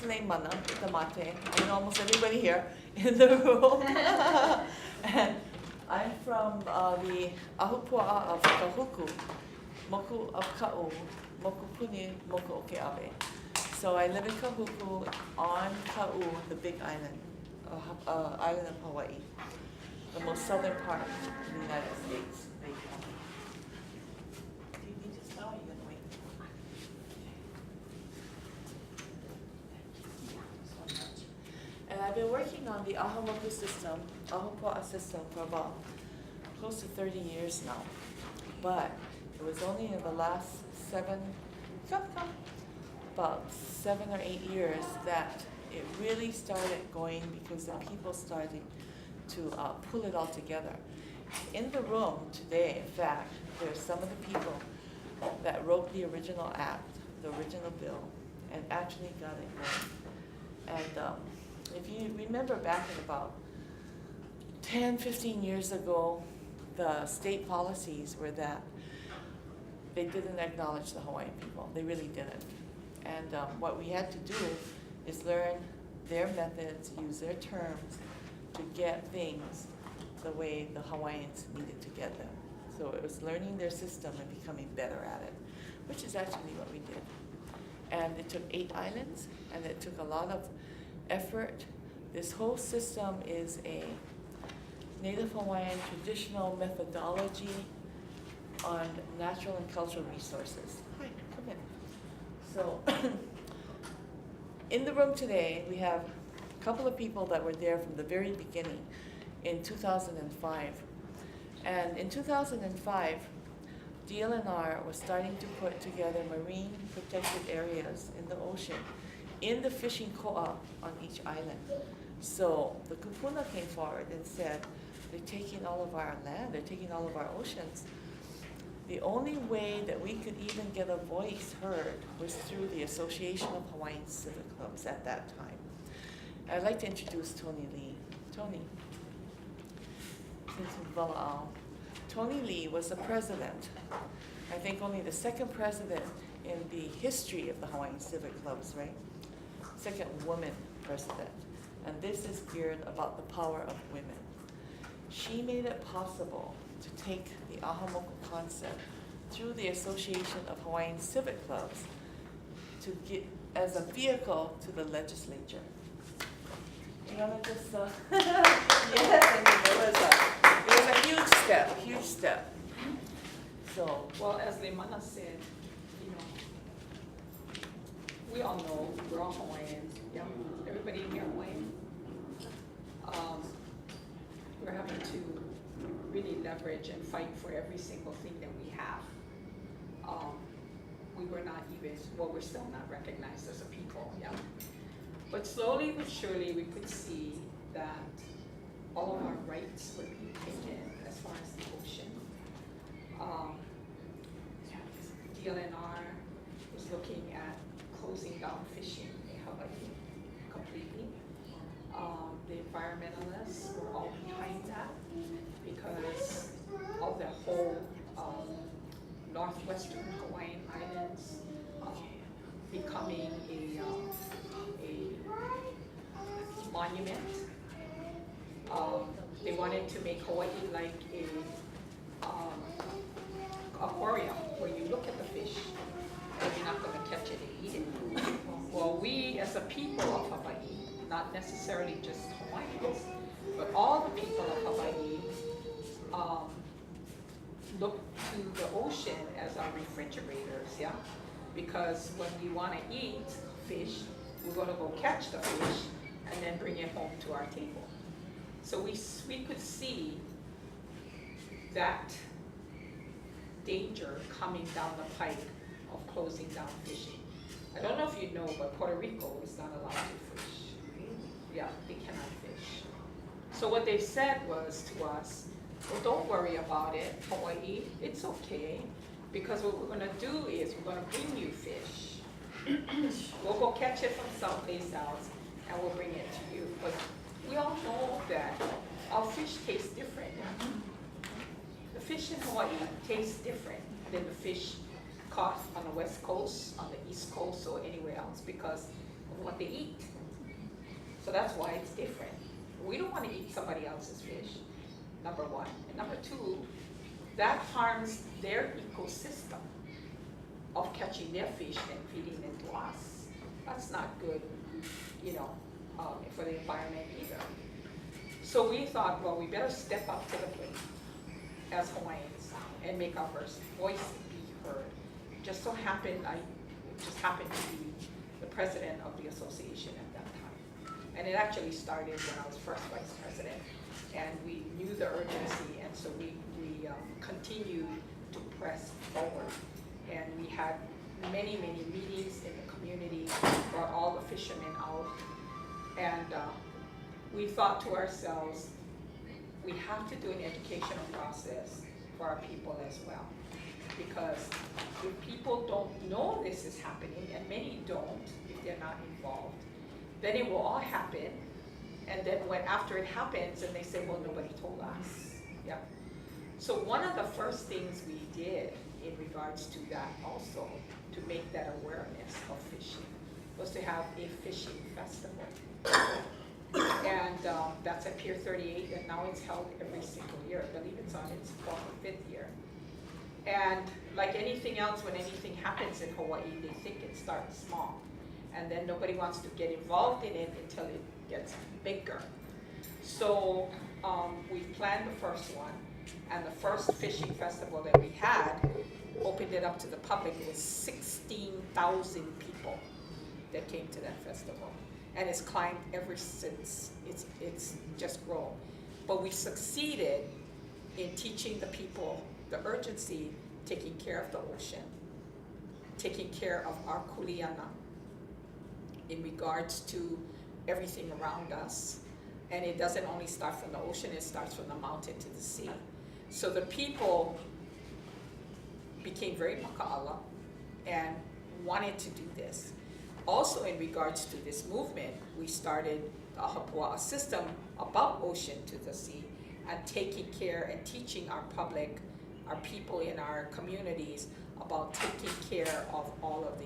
Leimana, DaMate. I know almost everybody here in the room. And I'm from the ahupua'a of Kahuku, Moku of Ka'u, Moku Puni, Moku Okeawe. So I live in Kahuku on Ka'u, the big island, island of Hawaii, the most southern part of the United States. Do you need to smell or are you going to wait? And I've been working on the Aha Moku System, ahupua'a system, for about close to 30 years now. But it was only in the last about 7 or 8 years that it really started going, because the people started to pull it all together. In the room today, in fact, there's some of the people that wrote the original act, the original bill, and actually got it going. And if you remember back in about 10, 15 years ago, the state policies were that they didn't acknowledge the Hawaiian people. They really didn't. And what we had to do is learn their methods, use their terms to get things the way the Hawaiians needed to get them. So it was learning their system and becoming better at it, which is actually what we did. And it took 8 islands, and it took a lot of effort. This whole system is a Native Hawaiian traditional methodology on natural and cultural resources. Hi, come in. So in the room today, we have a couple of people that were there from the very beginning in 2005. And in 2005, DLNR was starting to put together marine protected areas in the ocean in the fishing koa on each island. So the kupuna came forward and said, they're taking all of our land, they're taking all of our oceans. The only way that we could even get a voice heard was through the Association of Hawaiian Civic Clubs at that time. I'd like to introduce Tony Lee. Tony. Tony Lee was the president, I think only the second president in the history of the Hawaiian Civic Clubs, right? Second woman president. And this is geared about the power of women. She made it possible to take the Aha Moku concept through the Association of Hawaiian Civic Clubs to get as a vehicle to the legislature. You want to just, yes, I mean, it was a huge step. So, well, as Leimana said, you know, we all know we're all Hawaiians. Yeah, everybody in here Hawaiian. We're having to really leverage and fight for every single thing that we have. We were not even, well, we're still not recognized as a people, yeah. But slowly but surely we could see that all of our rights were being taken as far as the ocean. DLNR was looking at closing down fishing in Hawaii completely. The environmentalists were all behind that because of the whole northwestern Hawaiian Islands becoming a monument. They wanted to make Hawaii like a aquarium where you look at the fish and you're not going to catch it and eat it. Well, we as a people of Hawaii, not necessarily just Hawaiians, but all the people of Hawaii look to the ocean as our refrigerators, yeah? Because when we want to eat fish, we're going to go catch the fish and then bring it home to our table. So we could see that danger coming down the pike of closing down fishing. I don't know if you know, but Puerto Rico is not allowed to fish. Yeah, they cannot fish. So what they said was to us, well, don't worry about it, Hawaii, it's okay, because what we're gonna do is we're gonna bring you fish. We'll go catch it from someplace else and we'll bring it to you. But we all know that our fish tastes different. The fish in Hawaii tastes different than the fish caught on the West Coast, on the East Coast, or anywhere else, because of what they eat. So that's why it's different. We don't want to eat somebody else's fish, number one. And number two, that harms their ecosystem of catching their fish and feeding it to us. That's not good, you know, for the environment either. So we thought, well, we better step up to the plate as Hawaiians and make our voice be heard. It just so happened, I just happened to be the president of the association at that time. And it actually started when I was first vice president. And we knew the urgency, and so we continued to press forward. And we had many, many meetings in the community, brought all the fishermen out. And we thought to ourselves, we have to do an educational process for our people as well. Because if people don't know this is happening, and many don't if they're not involved, then it will all happen. And then after it happens, and they say, well, nobody told us. Yeah. So one of the first things we did in regards to that also, to make that awareness of fishing, was to have a fishing festival. And that's at Pier 38, and now it's held every single year. I believe it's on its 4th or 5th year. And like anything else, when anything happens in Hawaii, they think it starts small. And then nobody wants to get involved in it until it gets bigger. So we planned the first one, and the first fishing festival that we had, opened it up to the public. It was 16,000 people that came to that festival. And it's climbed ever since. It's just grown. But we succeeded in teaching the people the urgency, taking care of the ocean, taking care of our kuleana in regards to everything around us. And it doesn't only start from the ocean, it starts from the mountain to the sea. So the people became very maka'ala and wanted to do this. Also in regards to this movement, we started the ahupua'a system about ocean to the sea and taking care and teaching our public, our people in our communities about taking care of all of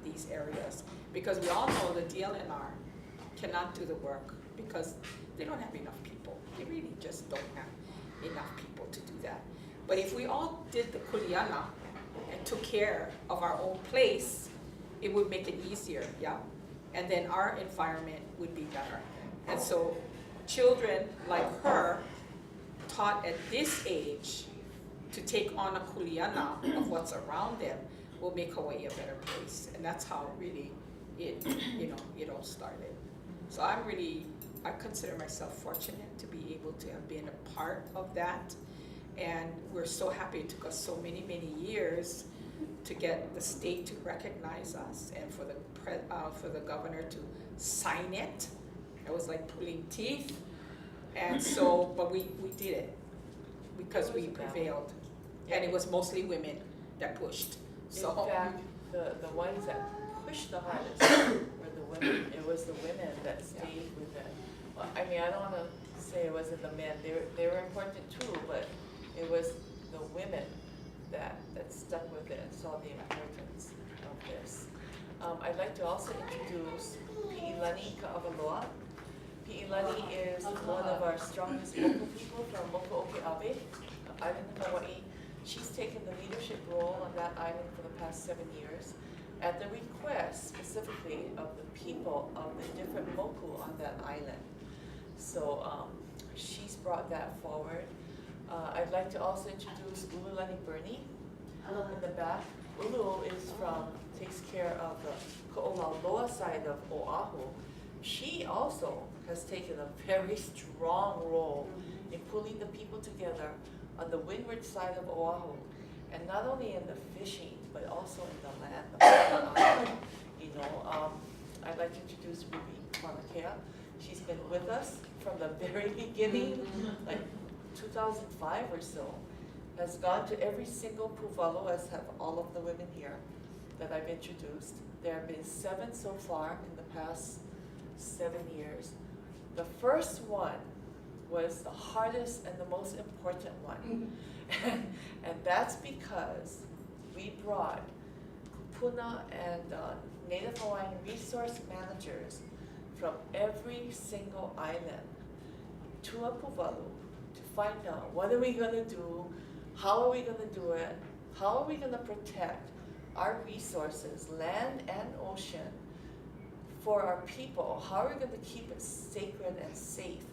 these areas. Because we all know the DLNR cannot do the work because they don't have enough people. They really just don't have enough people to do that. But if we all did the kuleana and took care of our own place, it would make it easier, yeah? And then our environment would be better. And so children like her, taught at this age to take on a kuleana of what's around them, will make Hawaii a better place. And that's how really it all started. So I consider myself fortunate to be able to have been a part of that. And we're so happy it took us so many, many years to get the state to recognize us and for the governor to sign it. It was like pulling teeth. And so, but we did it because we prevailed. And it was mostly women that pushed. So, in fact, the ones that pushed the hardest were the women. It was the women that stayed with it. Well, I mean, I don't want to say it wasn't the men. They were important too, but it was the women that stuck with it and saw the importance of this. I'd like to also introduce Pi'ilani Ka'avaloa. Pi'ilani is one of our strongest local people from Moku'oke'awe, island of Hawaii. She's taken the leadership role on that island for the past 7 years at the request specifically of the people of the different moku on that island. So she's brought that forward. I'd like to also introduce Ululani Bernie in the back. Ulu takes care of the Ko'olauloa side of Oahu. She also has taken a very strong role in pulling the people together on the windward side of Oahu, and not only in the fishing, but also in the land. I'd like to introduce Ruby Kwanakea. She's been with us from the very beginning, like 2005 or so, has gone to every single puvalo, as have all of the women here that I've introduced. There have been 7 so far in the past 7 years. The first one was the hardest and the most important one. And that's because we brought kupuna and Native Hawaiian resource managers from every single island to a puvalu to find out what are we gonna do, how are we gonna do it, how are we gonna protect our resources, land and ocean, for our people. How are we gonna keep it sacred and safe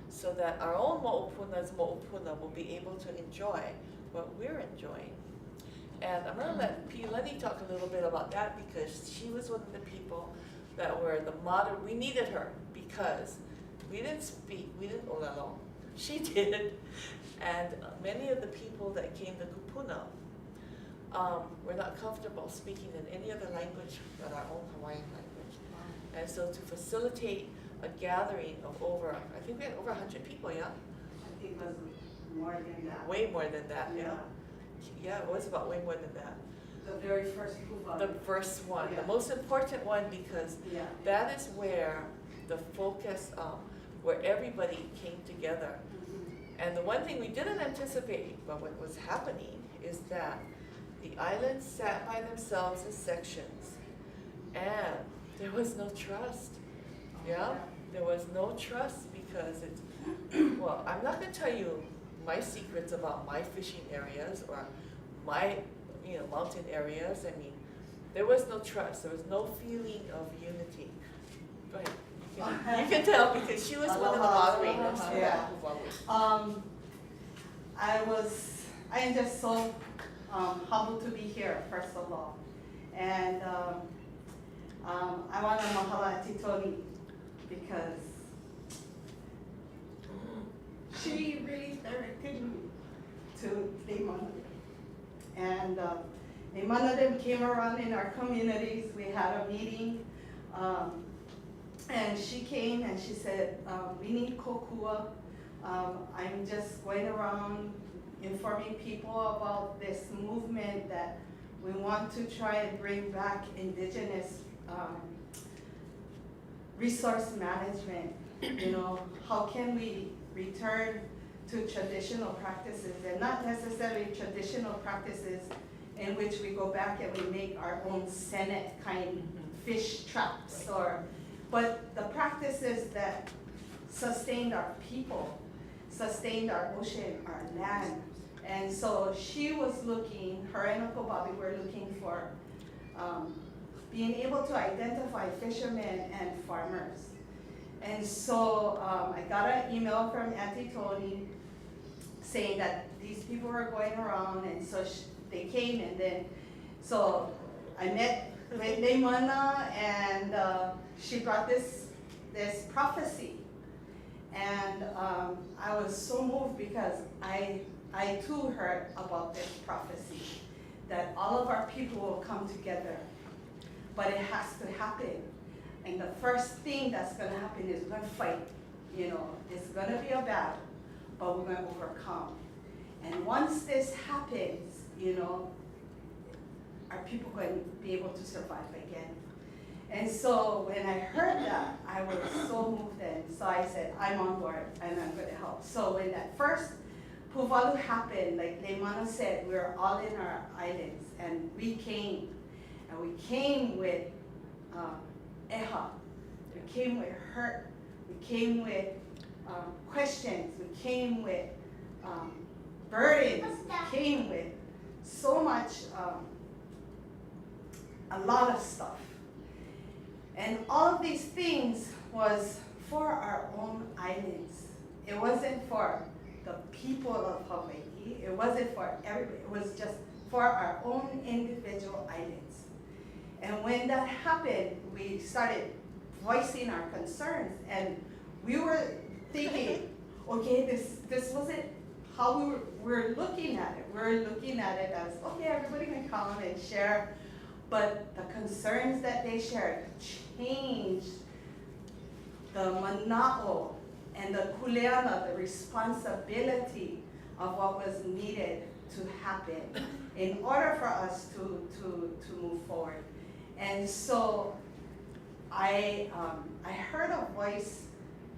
so that our own mo'opuna's mo'opuna will be able to enjoy what we're enjoying. And I'm gonna let Pilani talk a little bit about that because she was one of the people that were the model. We needed her because we didn't speak, we didn't olelo. She did. And many of the people that came to Kupuna were not comfortable speaking in any other language but our own Hawaiian language. And so to facilitate a gathering of over, I think we had over 100 people, yeah? I think it was more than that. Way more than that, yeah. Yeah, it was about way more than that. The very first puvalu. The first one, Yeah. the most important one because Yeah. that is where the focus, where everybody came together. Mhm. And the one thing we didn't anticipate, but what was happening, is that the islands sat by themselves in sections, and there was no trust. Yeah, there was no trust because it's, well, I'm not gonna tell you my secrets about my fishing areas or my, mountain areas. I mean, there was no trust. There was no feeling of unity. Go ahead. You can tell because she was one of the moderators. Yeah. I am just so humbled to be here, first of all. And I want to mahala Titoni because she really directed me to Leimana. And Leimana them came around in our communities. We had a meeting. And she came and she said, we need kokua. I'm just going around informing people about this movement that we want to try and bring back indigenous resource management. How can we return to traditional practices, and not necessarily traditional practices in which we go back and we make our own Senate kind fish traps, but the practices that sustained our people, sustained our ocean, our land. And so she was looking, her and Uncle Bobby were looking for being able to identify fishermen and farmers. And so I got an email from Auntie Tony saying that these people were going around, and so they came, and then, so I met with Leimana, and she brought this prophecy. And I was so moved because I too heard about this prophecy, that all of our people will come together, but it has to happen. And the first thing that's gonna happen is we're gonna fight. It's gonna be a battle, but we're gonna overcome. And once this happens, our people are going to be able to survive again. And so when I heard that, I was so moved, and so I said, I'm on board and I'm gonna help. So when that first puvalu happened, like Leimana said, we were all in our islands, and we came with ʻAha. We came with hurt, we came with questions, we came with burdens, we came with so much, a lot of stuff. And all of these things was for our own islands. It wasn't for the people of Hawaii, it wasn't for everybody, it was just for our own individual islands. And when that happened, we started voicing our concerns, and we were thinking, okay, this wasn't how we were looking at it. We're looking at it as, okay, everybody can come and share, but the concerns that they shared changed the mana'o and the kuleana, the responsibility of what was needed to happen in order for us to move forward. And so I heard a voice,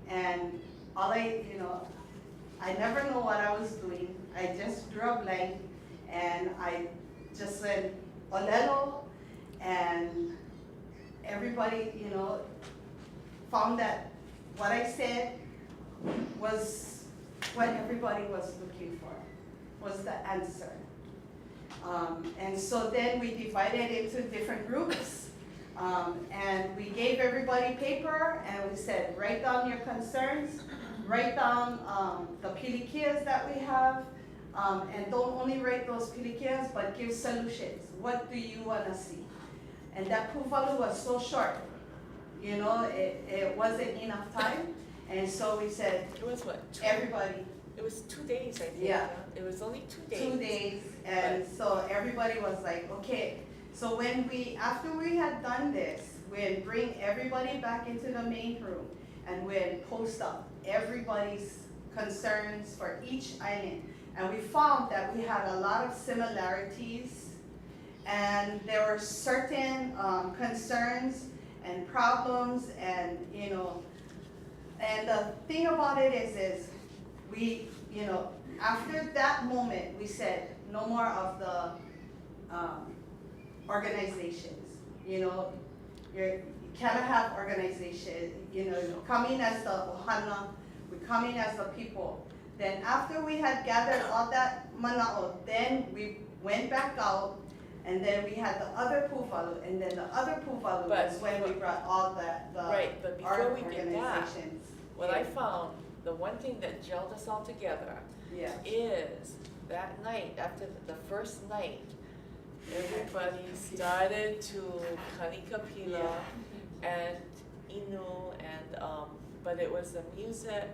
and I never know what I was doing. I just drew a blank, and I just said, Olelo, And everybody, you know, found that what I said was what everybody was looking for, was the answer. And so then we divided into different groups, and we gave everybody paper, and we said, write down your concerns, write down the pilikias that we have, and don't only write those pilikias, but give solutions. What do you want to see? And that puvalu was so short, you know, it wasn't enough time, and so we said, It was what? everybody. It was 2 days, I think. Yeah. It was only 2 days. 2 days, and so everybody was like, okay. So after we had done this, we'd bring everybody back into the main room, and we'd post up everybody's concerns for each island. And we found that we had a lot of similarities, and there were certain concerns and problems, and you know, and the thing about it is we, you know, after that moment, we said no more of the organizations. You know, you cannot have organization. You know, coming as the ohana, we come in as the people. Then after we had gathered all that mana'o, then we went back out, and then we had the other puvalu, and then the other puvalu was when we brought all the Right, but before art we did that, organizations. what I found, the one thing that gelled us all together Yeah. is that night, after the first night, everybody started to kanikapila and inu, and but it was the music.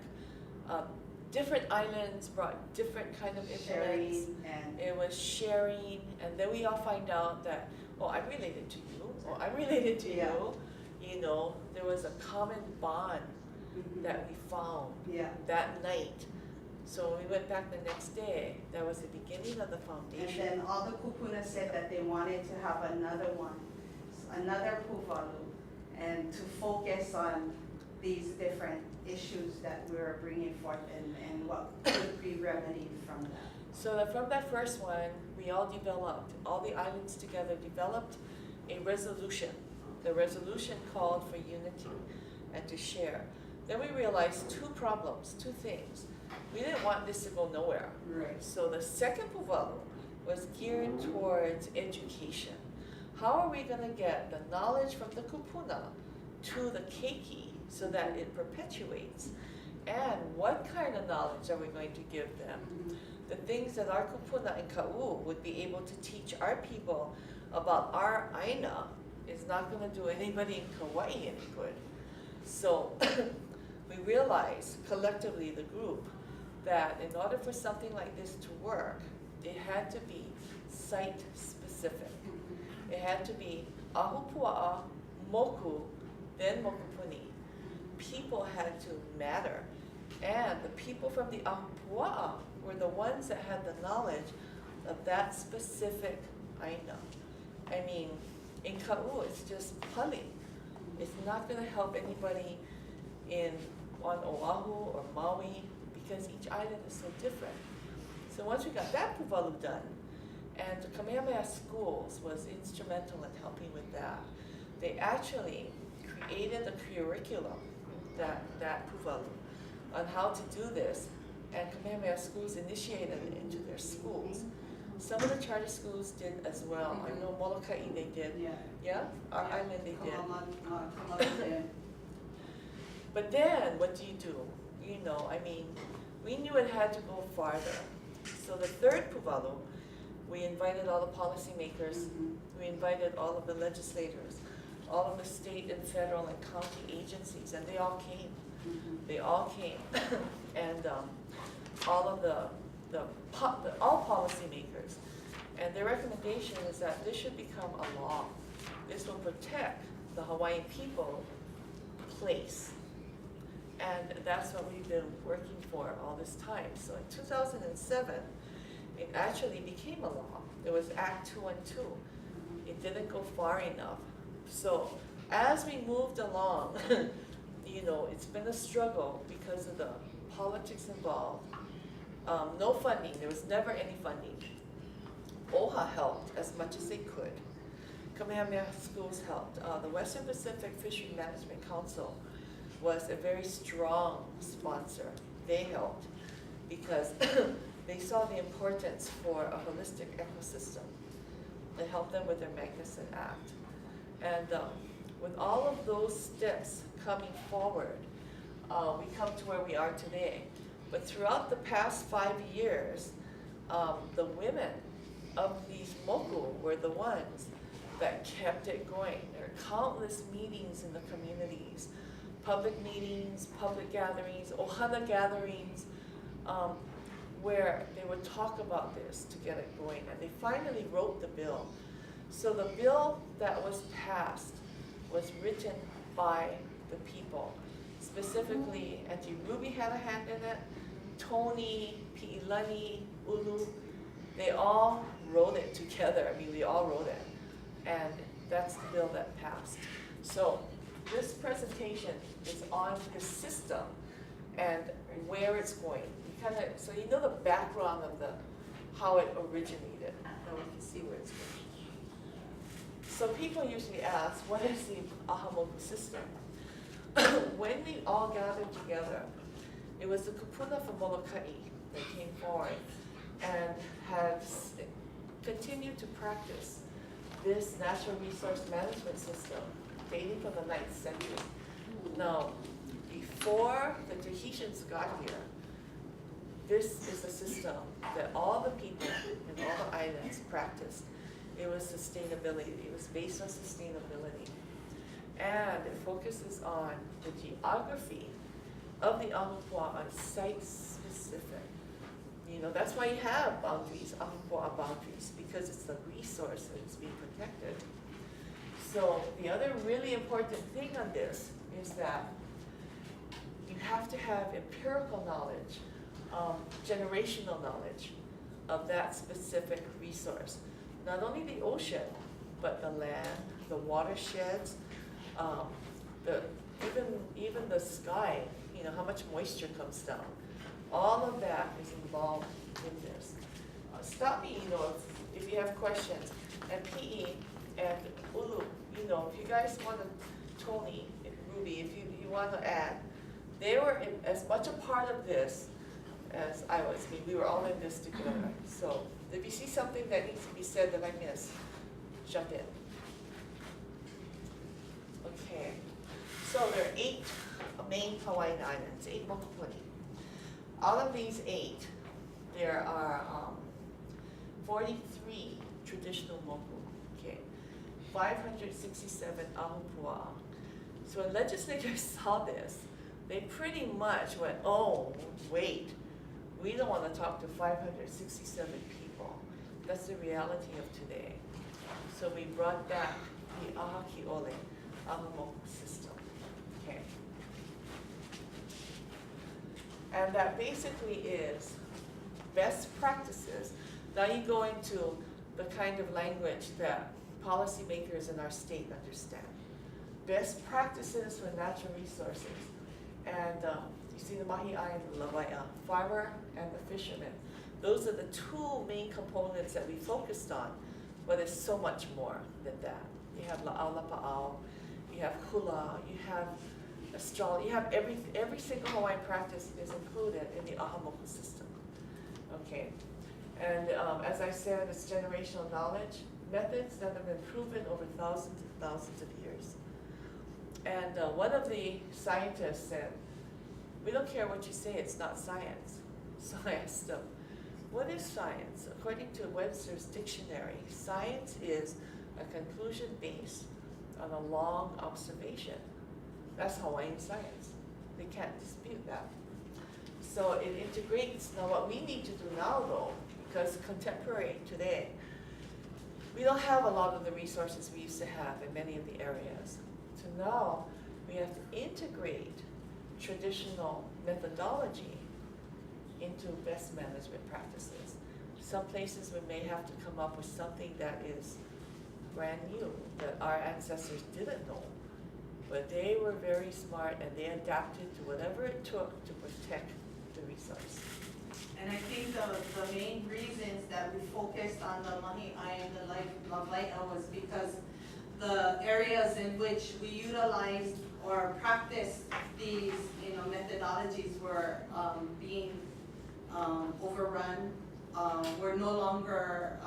Different islands brought different kind of implements. Sharing and It was sharing, and then we all find out that, oh, I'm related to you, or I'm related to Yeah. you. You know, there was a common bond that we found yeah. that night. So when we went back the next day, that was the beginning of the And foundation. then all the kupuna said that they wanted to have another one, another puvalu, and to focus on these different issues that we were bringing forth, and what could be remedied from that. So that from that first one, we all developed, all the islands together developed a resolution. The resolution called for unity and to share. Then we realized two problems, two things. We didn't want this to go nowhere. Right. So the second puvalu was geared towards education. How are we gonna get the knowledge from the kupuna to the keiki so that it perpetuates? And what kind of knowledge are we going to give them? The things that our kupuna and ka'u would be able to teach our people about our aina is not gonna do anybody in Kauai any good. So we realized collectively, the group, that in order for something like this to work, it had to be site specific. It had to be ahupua'a, moku, then mokupuni. People had to matter. And the people from the ahupua'a were the ones that had the knowledge of that specific aina. I mean, in ka'u, it's just pali. It's not gonna help anybody on Oahu or Maui, because each island is so different. So once we got that puvalu done, and the Kamehameha Schools was instrumental in helping with that, they actually created a curriculum, that puvalu, on how to do this, and Kamehameha Schools initiated it into their schools. Some of the charter schools did as well. I know Molokai they did. Yeah? Our island they did. But then, what do? You know, I mean, we knew it had to go farther. So the third puvalu, we invited all the policymakers, we invited all of the legislators, all of the state and federal and county agencies, and they all came. They all came. And all of all policymakers. And their recommendation is that this should become a law. This will protect the Hawaiian people place. And that's what we've been working for all this time. So in 2007, it actually became a law. There was Act 212. It didn't go far enough. So as we moved along, you know, it's been a struggle because of the politics involved. No funding, there was never any funding. OHA helped as much as they could. Kamehameha Schools helped. The Western Pacific Fishery Management Council was a very strong sponsor. They helped because they saw the importance for a holistic ecosystem. They helped them with their Magnuson Act. And with all of those steps coming forward, we come to where we are today. But throughout the past 5 years, the women of these moku were the ones that kept it going. There are countless meetings in the communities, public meetings, public gatherings, ohana gatherings, where they would talk about this to get it going. And they finally wrote the bill. So the bill that was passed was written by the people. Specifically, Auntie Ruby had a hand in it, Tony, Pi'ilani, Ulu, they all wrote it together. I mean, we all wrote it. And that's the bill that passed. So this presentation is on the system and where it's going. So you know the background of how it originated. Now we can see where it's going. So people usually ask, what is the Aha Moku System? When we all gathered together, it was the kupuna from Molokai that came forward and has continued to practice this natural resource management system dating from the 9th century. Now, before the Tahitians got here, this is a system that all the people in all the islands practiced. It was sustainability. It was based on sustainability. And it focuses on the geography of the ahupua'a, site-specific. You know, that's why you have boundaries, ahupua'a boundaries, because it's the resource that is being protected. So the other really important thing on this is that you have to have empirical knowledge, generational knowledge of that specific resource. Not only the ocean, but the land, the watersheds, even the sky, you know, how much moisture comes down. All of that is involved in this. Stop me, you know, if you have questions. And PE and Ulu, you know, if you guys want to, Tony and Ruby, if you want to add, they were as much a part of this as I was. I mean, we were all in this together. So if you see something that needs to be said that I missed, jump in. Okay, so there are 8 main Hawaiian islands, 8 mokupuni. Out of these 8, there are 43 traditional moku, okay, 567 ahupua'a. So when legislators saw this, they pretty much went, oh, wait, we don't want to talk to 567 people. That's the reality of today. So we brought back the Aha Moku System. Okay. And that basically is best practices. Now you go into the kind of language that policymakers in our state understand. Best practices for natural resources. And you see the mahi'a and the lawai'a, farmer and the fisherman. Those are the 2 main components that we focused on, but there's so much more than that. You have la'au, you have hula, you have astrology, you have every single Hawaiian practice is included in the Aha Moku System. Okay, and as I said, it's generational knowledge, methods that have been proven over thousands and thousands of years. And one of the scientists said, we don't care what you say, it's not science. So I asked him, what is science? According to Webster's dictionary, science is a conclusion based on a long observation. That's Hawaiian science. They can't dispute that. So it integrates. Now what we need to do now though, because contemporary today, we don't have a lot of the resources we used to have in many of the areas. So now we have to integrate traditional methodology into best management practices. Some places we may have to come up with something that is brand new, that our ancestors didn't know. But they were very smart and they adapted to whatever it took to protect the resource. And I think the main reasons that we focused on the mahi'a and the lawai'a was because the areas in which we utilized or practiced these, methodologies were being overrun. We're no longer,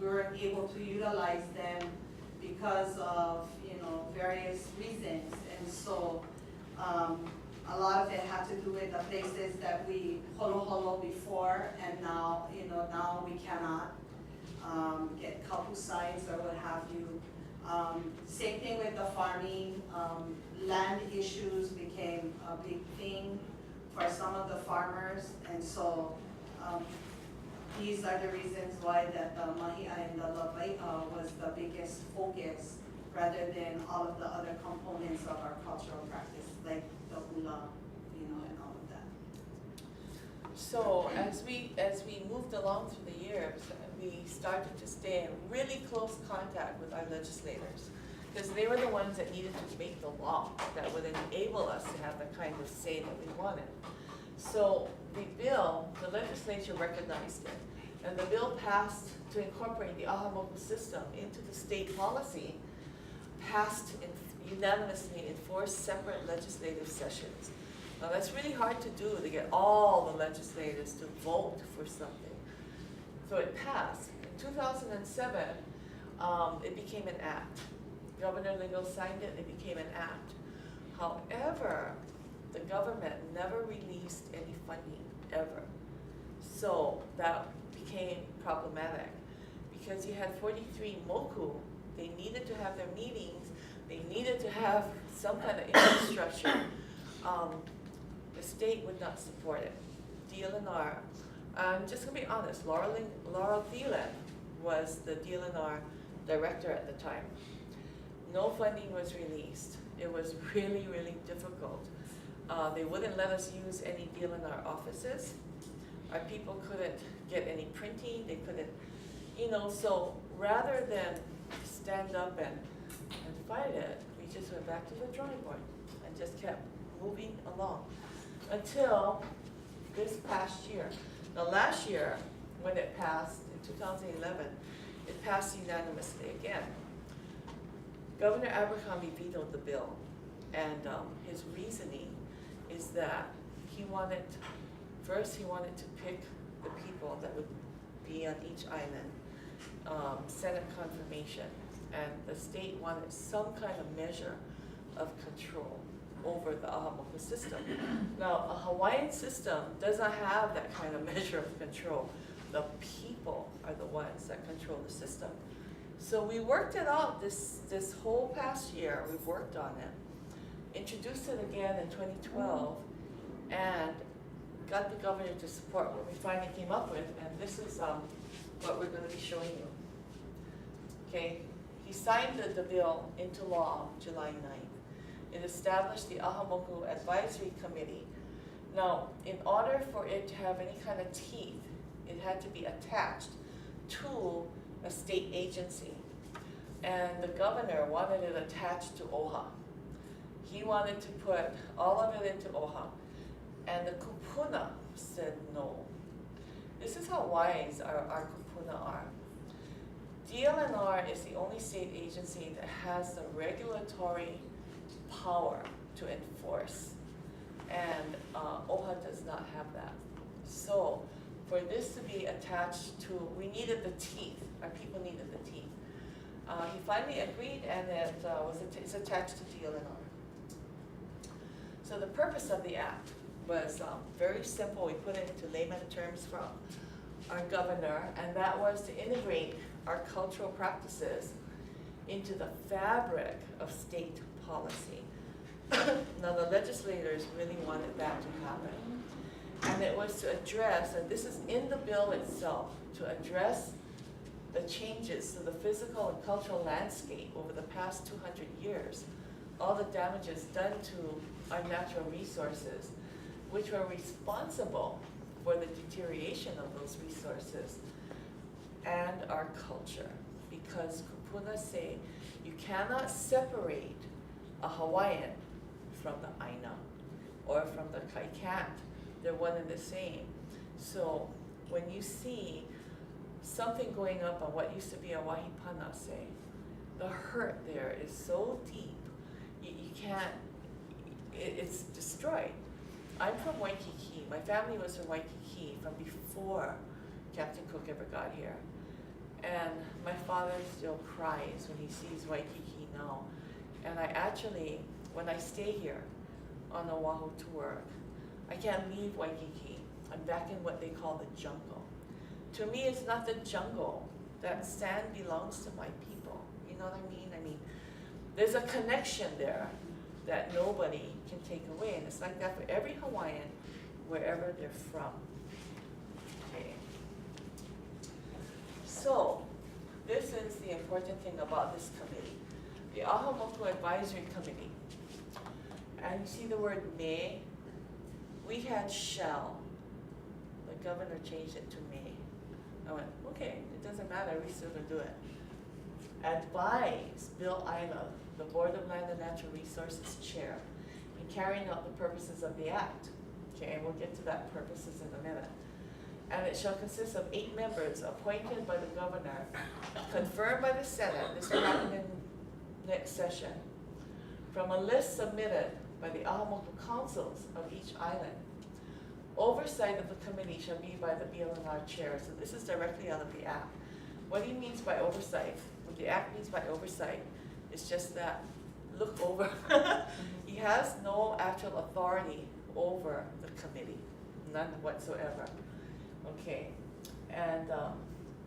we weren't able to utilize them because of, various reasons. And so a lot of it had to do with the places that we holo before, and now, now we cannot get kapu sites or what have you. Same thing with the farming. Land issues became a big thing for some of the farmers, and so these are the reasons why that the mahi'a and the lawai'a was the biggest focus, rather than all of the other components of our cultural practice, like the hula, and all of that. So as we moved along through the years, we started to stay in really close contact with our legislators, because they were the ones that needed to make the law that would enable us to have the kind of say that we wanted. So the legislature recognized it, and the bill passed to incorporate the Aha Moku System into the state policy, passed unanimously in 4 separate legislative sessions. Now that's really hard to do, to get all the legislators to vote for something. So it passed. In 2007, it became an act. Governor Lingo signed it, it became an act. However, the government never released any funding, ever. So that became problematic, because you had 43 moku. They needed to have their meetings, they needed to have some kind of infrastructure. The state would not support it. DLNR, I'm just gonna be honest, Laurel Thielen was the DLNR director at the time. No funding was released. It was really, really difficult. They wouldn't let us use any DLNR offices. Our people couldn't get any printing, they couldn't, so rather than stand up and fight it, we just went back to the drawing board and just kept moving along until this past year. Now last year, when it passed in 2011, it passed unanimously again. Governor Abercrombie vetoed the bill, and his reasoning is that he wanted to pick the people that would be on each island, Senate confirmation, and the state wanted some kind of measure of control over the Aha Moku system. Now, a Hawaiian system does not have that kind of measure of control. The people are the ones that control the system. So we worked it out this whole past year. We've worked on it, introduced it again in 2012, and got the governor to support what we finally came up with, and this is what we're going to be showing you. Okay, he signed the bill into law July 9th. It established the Aha Moku Advisory Committee. Now, in order for it to have any kind of teeth, it had to be attached to a state agency. And the governor wanted it attached to ʻAha. He wanted to put all of it into ʻAha. And the kupuna said no. This is how wise our kupuna are. DLNR is the only state agency that has the regulatory power to enforce. And ʻAha does not have that. So for this to be attached to, we needed the teeth. Our people needed the teeth. He finally agreed, and it's attached to DLNR. So the purpose of the act was very simple. We put it into layman terms from our governor, and that was to integrate our cultural practices into the fabric of state policy. Now the legislators really wanted that to happen. And it was to address, and this is in the bill itself, to address the changes to the physical and cultural landscape over the past 200 years, all the damages done to our natural resources, which were responsible for the deterioration of those resources, and our culture. Because kupuna say you cannot separate a Hawaiian from the Aina or from the Kaikat. They're one and the same. So when you see something going up on what used to be a wahipana, say, the hurt there is so deep, you can't, it's destroyed. I'm from Waikiki. My family was from Waikiki from before Captain Cook ever got here. And my father still cries when he sees Waikiki now. And I actually, when I stay here on Oahu to work, I can't leave Waikiki. I'm back in what they call the jungle. To me, it's not the jungle. That sand belongs to my people. You know what I mean? I mean, there's a connection there that nobody can take away. And it's like that for every Hawaiian, wherever they're from. Okay. So, this is the important thing about this committee. The Aha Moku Advisory Committee. And you see the word may? We had shall. The governor changed it to may. I went, okay, it doesn't matter, we still gonna do it. Advise Bill Ila, the Board of Land and Natural Resources Chair, in carrying out the purposes of the Act. Okay, and we'll get to that purposes in a minute. And it shall consist of 8 members appointed by the governor, confirmed by the Senate, this will happen in next session, from a list submitted by the Aha Moku councils of each island. Oversight of the committee shall be by the BLNR chair. So this is directly out of the Act. What he means by oversight, what the Act means by oversight, is just that, look over. He has no actual authority over the committee, none whatsoever. Okay, and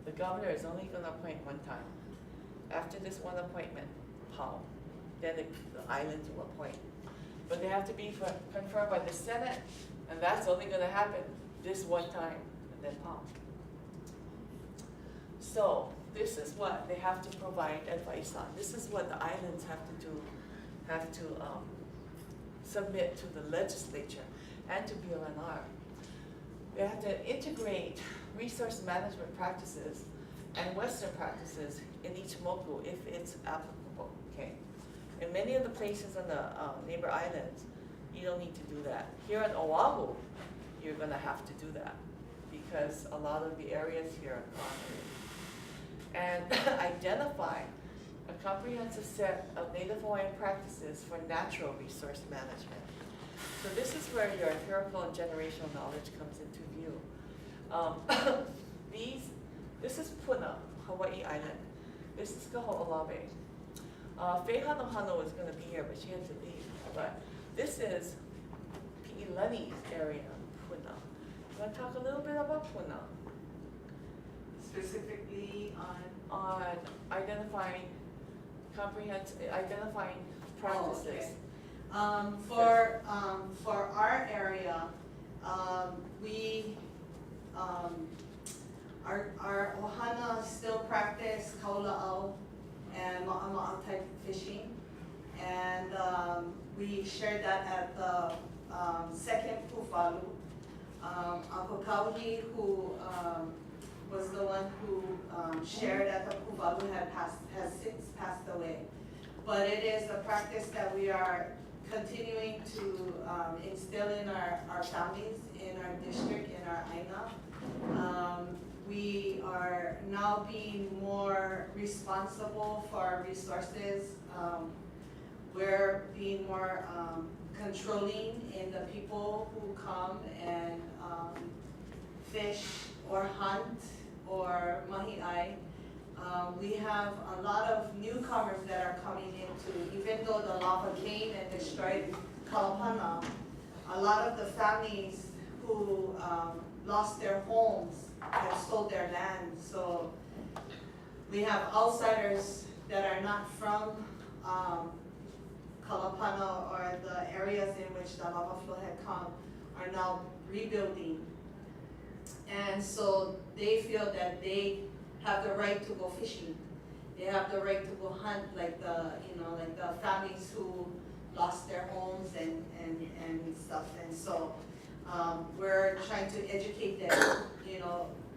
the governor is only gonna appoint one time. After this one appointment, how? Then the islands will appoint. But they have to be confirmed by the Senate, and that's only gonna happen this one time, and then pop. So, this is what they have to provide advice on. This is what the islands have to do, submit to the legislature and to BLNR. They have to integrate resource management practices and Western practices in each moku if it's applicable, okay? In many of the places on the neighbor islands, you don't need to do that. Here on Oahu, you're gonna have to do that because a lot of the areas here are gone. And identify a comprehensive set of Native Hawaiian practices for natural resource management. So this is where your empirical and generational knowledge comes into view. This is Puna, Hawaii Island. This is Kaho'olawe. Feihano Hano is going to be here, but she had to leave. But this is Pi'ilani's area, Puna. You want to talk a little bit about Puna? Specifically On identifying practices. Oh, okay. For our area, our ohana still practice kaula'au and ma'ama'a type fishing, and we shared that at the second pufalu. Apokauhi, who was the one who shared at the pufalu, has since passed away. But it is a practice that we are continuing to instill in our families, in our district, in our aina. We are now being more responsible for our resources. We're being more controlling in the people who come and fish or hunt or mahi'ai. We have a lot of newcomers that are coming into, even though the lava came and destroyed Kalapana, a lot of the families who lost their homes have sold their land. So we have outsiders that are not from Kalapana or the areas in which the lava flow had come are now rebuilding. And so they feel that they have the right to go fishing. They have the right to go hunt, like the families who lost their homes and stuff. And so we're trying to educate them.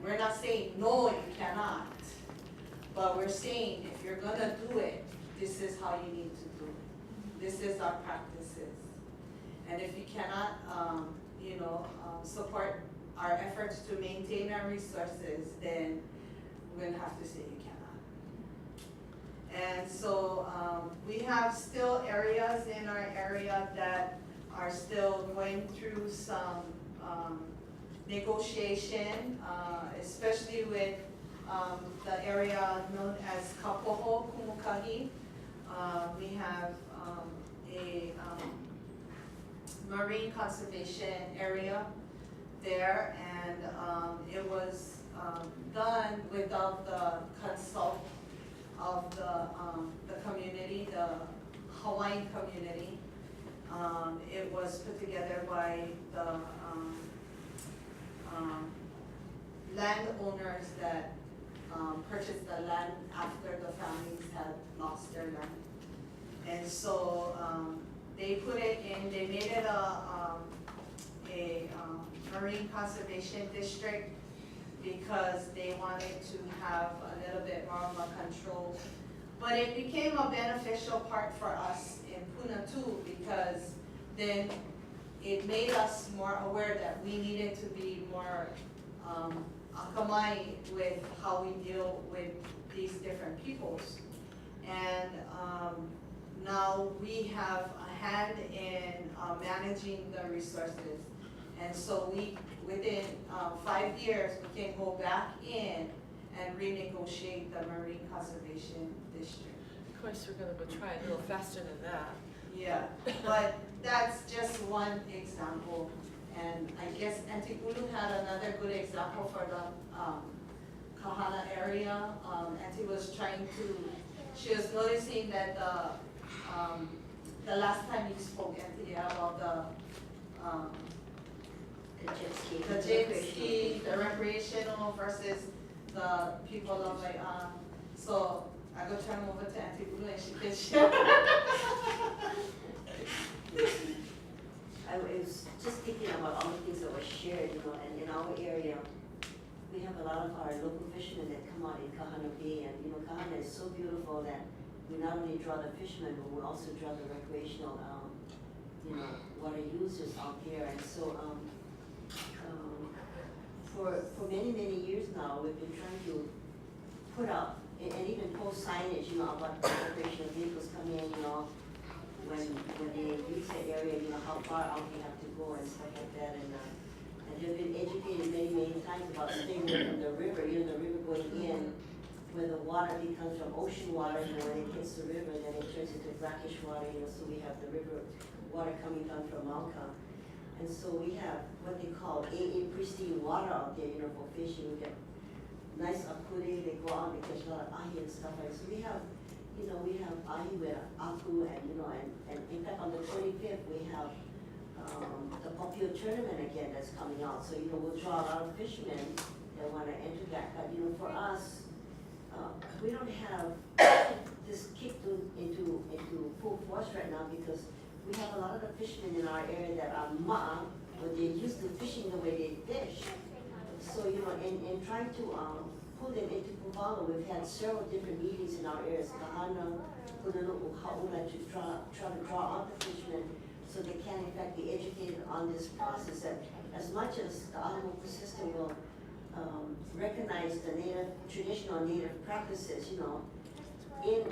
We're not saying no, you cannot, but we're saying if you're gonna do it, this is how you need to do it. This is our practices. And if you cannot, support our efforts to maintain our resources, then we're gonna have to say you cannot. And so, we have still areas in our area that are still going through some, negotiation, especially with, the area known as Kapoho Kumukahi. We have, a, marine conservation area there, and, it was, done without the consult of the community, the Hawaiian community. It was put together by the landowners that purchased the land after the families had lost their land. And so they put it in, they made it a marine conservation district because they wanted to have a little bit more of a control. But it became a beneficial part for us in Puna too, because then it made us more aware that we needed to be more akamai with how we deal with these different peoples. And now we have a hand in managing the resources. And so we, within 5 years, we can go back in and renegotiate the Marine Conservation District. Of course, we're gonna go try a little faster than that. Yeah, but that's just one example. And I guess Antigulu had another good example for the Kahana area. Auntie was trying to, she was noticing that the last time you spoke, Auntie, about the jet ski, the recreational versus the people of Wahine. So I go turn over to Auntie Blue and she can share. I was just thinking about all the things that were shared, and in our area, we have a lot of our local fishermen that come out in Kahana Bay, and Kahana is so beautiful that we not only draw the fishermen, but we also draw the recreational, water users out there. And so, for many, many years now, we've been trying to put up and even post signage, about recreational vehicles coming in, when they use that area, how far out they have to go and stuff like that. And they've been educated many, many times about staying away from the river, the river going in, where the water becomes from ocean water, when it hits the river, then it turns into brackish water, so we have the river water coming down from Malka. And so we have what they call AA pristine water out there, for fishing. We get nice akure, they go out, they catch a lot of ahi and stuff like that. So we have, we have ahi with aku, and in fact on the 25th we have the popular tournament again that's coming out. So, we'll draw a lot of fishermen that want to enter that. But, for us, we don't have this kicked into full force right now because we have a lot of the fishermen in our area that are ma'a, but they're used to fishing the way they fish. So, in trying to pull them into Puvalo, we've had several different meetings in our areas, Kahana, Honolulu, Ha'ula, to try to draw out the fishermen so they can in fact be educated on this process. That as much as the Aha Moku System will recognize the traditional native practices, in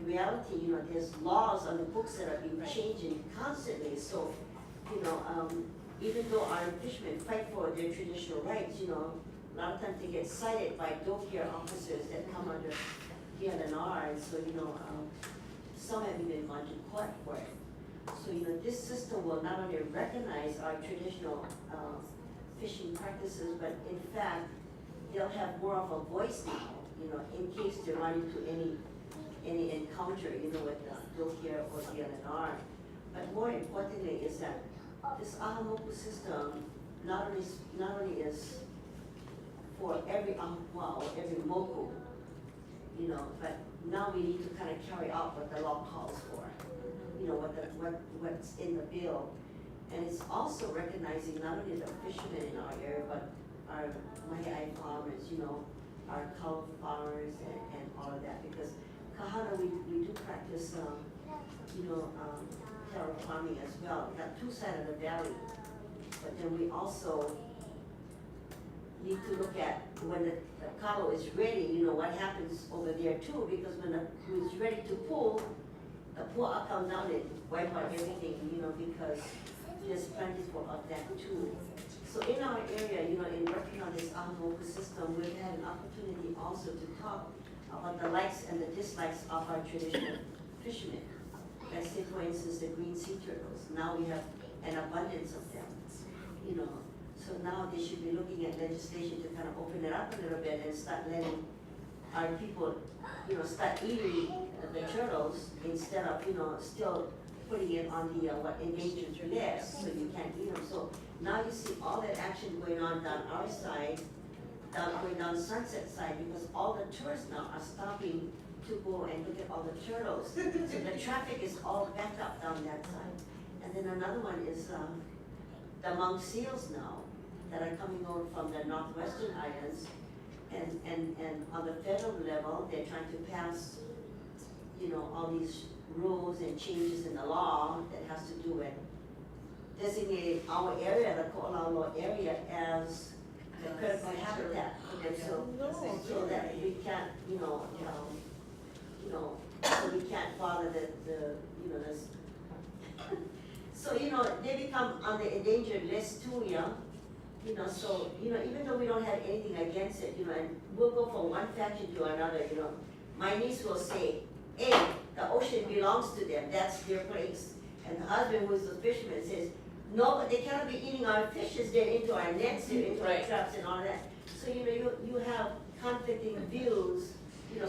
reality, there's laws on the books that are being changing constantly. So, even though our fishermen fight for their traditional rights, a lot of times they get cited by dokia officers that come under DLNR, and so, some have even gone to court for it. So, this system will not only recognize our traditional fishing practices, but in fact, they'll have more of a voice now, in case they run into any encounter, with dokia or DLNR. But more importantly is that this Aha Moku system not only is for every ahupua'a or every moku, but now we need to kind of carry out what the law calls for, what's in the bill. And it's also recognizing not only the fishermen in our area, but our mahi'ai farmers, our cow farmers and all of that. Because Kahana, we do practice, cattle farming as well. We got two sides of the valley, but then we also need to look at when the kalo is ready, what happens over there too, because when it's ready to pull, the pua'a comes down and wipe out everything, because there's plenty of that too. So in our area, in working on this Aha Moku system, we've had an opportunity also to talk about the likes and the dislikes of our traditional fishermen. Let's say, for instance, the green sea turtles. Now we have an abundance of them, So now they should be looking at legislation to kind of open it up a little bit and start letting our people, start eating the turtles instead of, still putting it on the endangered list, so you can't eat them. So now you see all that action going on down our side, going down Sunset side, because all the tourists now are stopping to go and look at all the turtles. So the traffic is all backed up down that side. And then another one is the monk seals now that are coming over from the northwestern islands. And on the federal level, they're trying to pass, all these rules and changes in the law that has to do with designating our area, the Ko'olauloa area, as the critical habitat for them, so that we can't, so we can't bother this. So, they become on the endangered list too, so, even though we don't have anything against it, and we'll go from one faction to another, my niece will say, hey, the ocean belongs to them, that's their place. And the husband, who is the fisherman, says, no, but they cannot be eating our fishes, they're into our nets, they're into our traps and all that. So, you have conflicting views,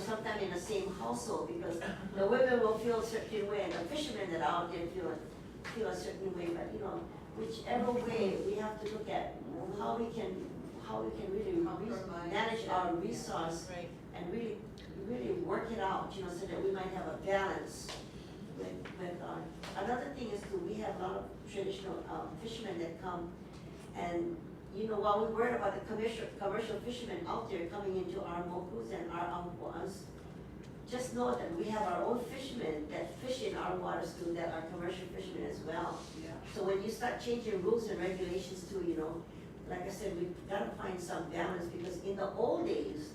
sometimes in the same household, because the women will feel a certain way, and the fishermen that are out there feel a certain way, but whichever way, we have to look at how we can really manage our resource and really work it out, so that we might have a balance with our. Another thing is we have a lot of traditional fishermen that come, and while we worry about the commercial fishermen out there coming into our mokus and our ahupua'as, just know that we have our own fishermen that fish in our waters too, that are commercial fishermen as well. Yeah. So when you start changing rules and regulations too, like I said, we've got to find some balance, because in the old days,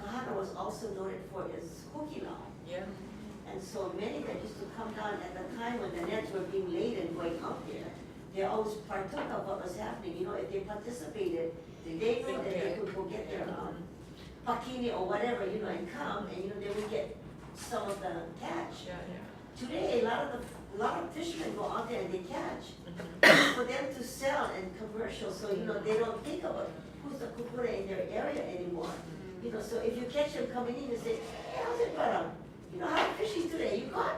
Kahana was also noted for its hukila. Yeah. And so many that used to come down at the time when the nets were being laid and going out there, they always partook of what was happening. If they participated, they knew that they could go get their pakini or whatever, and come, and they would get some of the catch. Yeah, yeah. Today, a lot of fishermen go out there and they catch for them to sell and commercial. So they don't think about who's the kupuna in their area anymore. So if you catch them coming in, you say, hey, how's it going? How fishing today? You caught?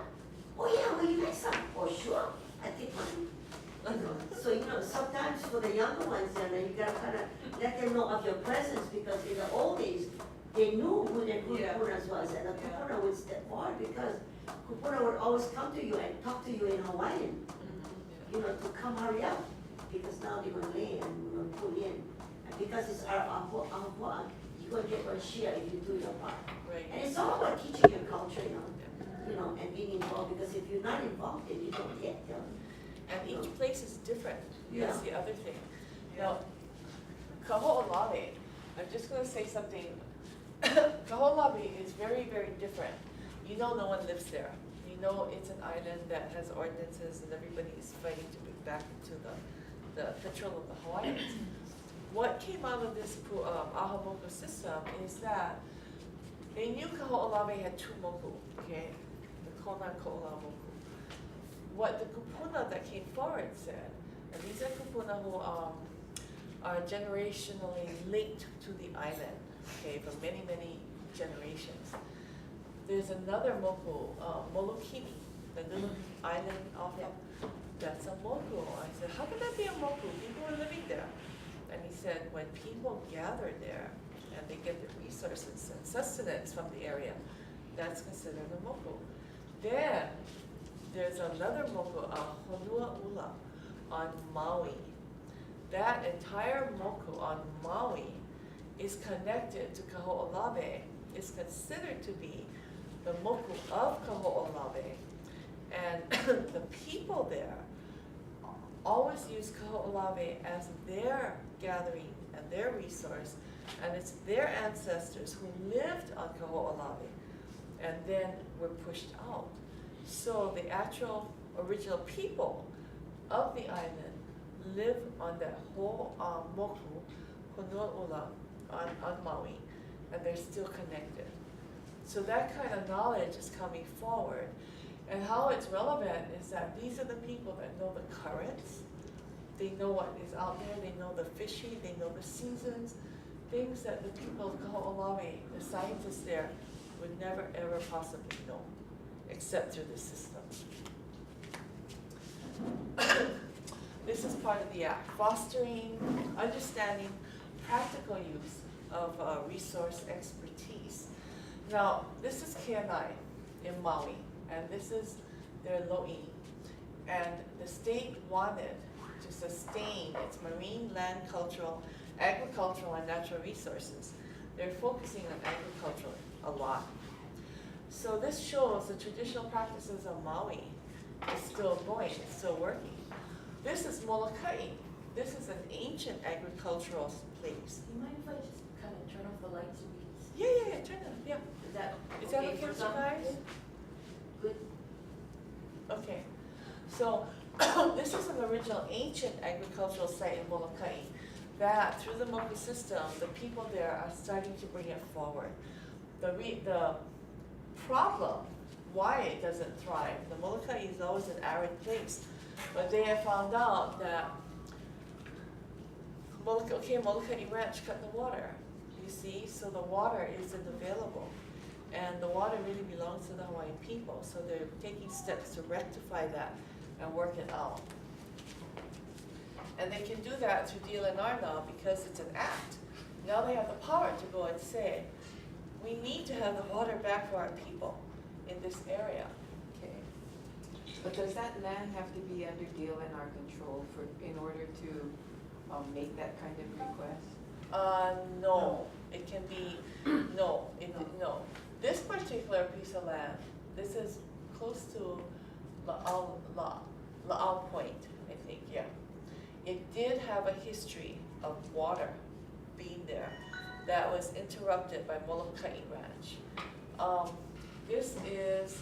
Oh yeah, well you like some? Oh sure, I take one. So sometimes for the younger ones, you gotta kind of let them know of your presence, because in the old days, they knew who their kupunas was, and the kupuna would step forward, because kupuna would always come to you and talk to you in Hawaiian, to come hurry up, because now they're gonna lay and we're gonna pull in. And because it's our ahupua'a, you're gonna get one share if you do your part. Right. And it's all about teaching your culture, and being involved, because if you're not involved, then you don't get them. And each place is different, that's Yeah. the other thing. Now, Kaho'olawe, I'm just gonna say something. Kaho'olawe is very, very different. No one lives there. It's an island that has ordinances and everybody is fighting to get back into the control of the Hawaiians. What came out of this Aha Moku system is that they knew Kaho'olawe had two moku, okay? The Kona and Ko'olau moku. What the kupuna that came forward said, and these are kupuna who are generationally linked to the island, okay, for many, many generations. There's another moku, Molokini, the little island off of, that's a moku. I said, how can that be a moku? People are living there. And he said, when people gather there and they get the resources and sustenance from the area, that's considered a moku. Then there's another moku, Honua'ula, on Maui. That entire moku on Maui is connected to Kaho'olawe, is considered to be the moku of Kaho'olawe. And the people there always used kaho'olawe as their gathering and their resource, and it's their ancestors who lived on kaho'olawe and then were pushed out. So the actual original people of the island live on that whole moku, Honua'ula, on Maui, and they're still connected. So that kind of knowledge is coming forward. And how it's relevant is that these are the people that know the currents, they know what is out there, they know the fishing, they know the seasons, things that the people of Kaho'olawe, the scientists there, would never ever possibly know, except through the system. This is part of the act, fostering, understanding, practical use of resource expertise. Now, this is Kenai in Maui, and this is their lo'i. And the state wanted to sustain its marine, land, cultural, agricultural, and natural resources. They're focusing on agriculture a lot. So this shows the traditional practices of Maui is still going, it's still working. This is Molokai. This is an ancient agricultural place. Do you mind if I just kind of turn off the lights and we can see? Yeah, turn it, yeah. Is that Is that okay okay for with you some? guys? Good. Okay, so this is an original ancient agricultural site in Molokai that through the Moku system, the people there are starting to bring it forward. The problem, why it doesn't thrive, the Molokai is always an arid place, but they have found out that Molokai Ranch cut the water, you see, so the water isn't available. And the water really belongs to the Hawaiian people, so they're taking steps to rectify that and work it out. And they can do that through DLNR now because it's an act. Now they have the power to go and say, we need to have the water back for our people in this area. Okay. But does that land have to be under DLNR control in order to make that kind of request? No, it can be, no. This particular piece of land, this is close to La'au Point, I think, yeah. It did have a history of water being there that was interrupted by Molokai Ranch. This is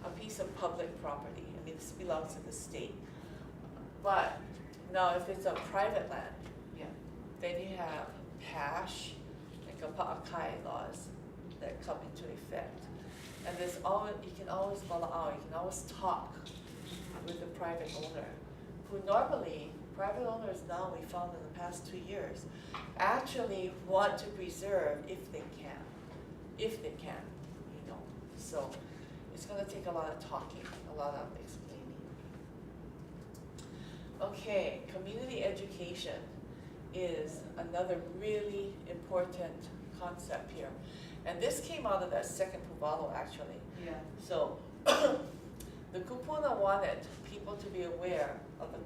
a piece of public property. I mean, this belongs to the state. But now if it's a private land, Yeah. then you have PASH and kapa'akai laws that come into effect. And there's always, you can always talk with the private owner, who normally, private owners now we found in the past 2 years, actually want to preserve if they can, you know. So it's gonna take a lot of talking, a lot of explaining. Okay, community education is another really important concept here. And this came out of that second Puvalo actually. Yeah. So the kupuna wanted people to be aware of the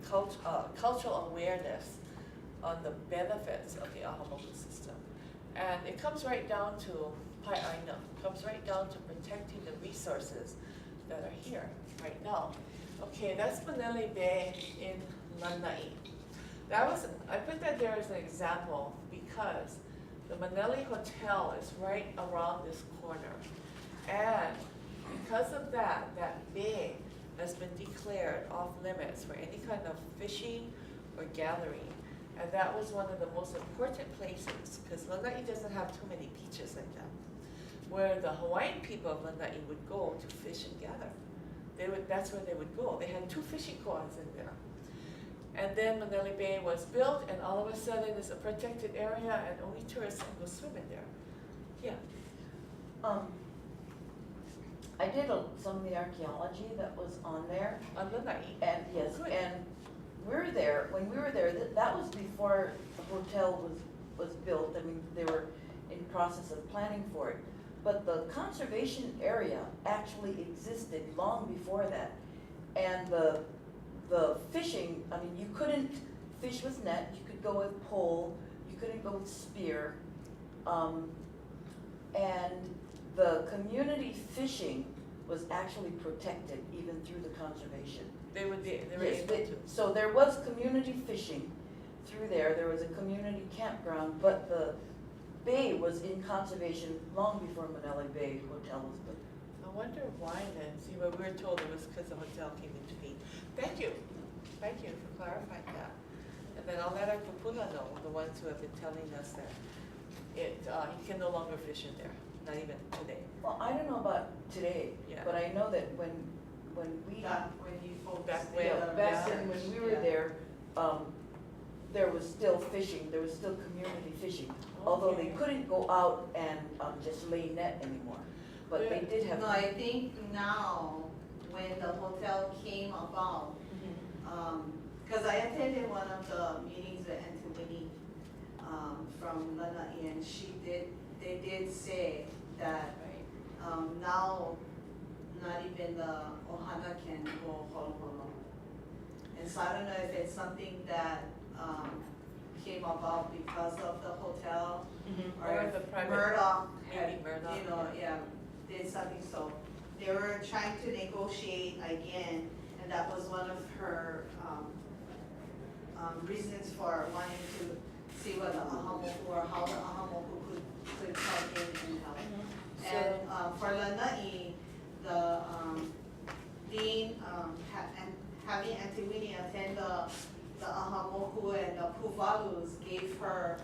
cultural awareness on the benefits of the Aha Moku system. And it comes right down to pai'aina, comes right down to protecting the resources that are here right now. Okay, that's Manele Bay in Lanai. I put that there as an example because the Manele Hotel is right around this corner. And because of that, that bay has been declared off limits for any kind of fishing or gathering. And that was one of the most important places because Lanai doesn't have too many beaches like that, where the Hawaiian people of Lanai would go to fish and gather. That's where they would go. They had 2 fishing koans in there. And then Manele Bay was built, and all of a sudden it's a protected area, and only tourists can go swim in there. Yeah. I did some of the archaeology that was on there, On Lanai. and yes, Good. and when we were there, that was before the hotel was built. I mean, they were in process of planning for it. But the conservation area actually existed long before that. And the fishing, I mean, you couldn't fish with net, you could go with pole, you couldn't go with spear. And the community fishing was actually protected even through the conservation. They were Yes, able to. So there was community fishing through there was a community campground, but the bay was in conservation long before Manila Bay Hotel was built. I wonder why then. See, what we were told it was because the hotel came into being. Thank you for clarifying that. And then I'll let our kupuna know, the ones who have been telling us that you can no longer fish in there, not even today. Well, I don't know about today, Yeah. but I know that when we, Back when you folks. Back did, when, back then when we were yeah. there was still fishing, there was still community fishing. Although they Okay. couldn't go out and just lay net anymore, but they did have. No, I think now, when the hotel came about, because I attended one of the meetings with Anthony from Lanai, and they did say that now, not even the ohana can go holoholo. And so I don't know if it's something that came about because of the hotel, Or or the if private, Murdoch maybe had, Murdoch, you know, did something, so they were trying to negotiate again, and that was one of her reasons for wanting to see what the Aha Moku, or how the Aha Moku could come in and help. And for Lanai, the being and having Auntie Winnie attend the Aha Moku and the Puvalus gave her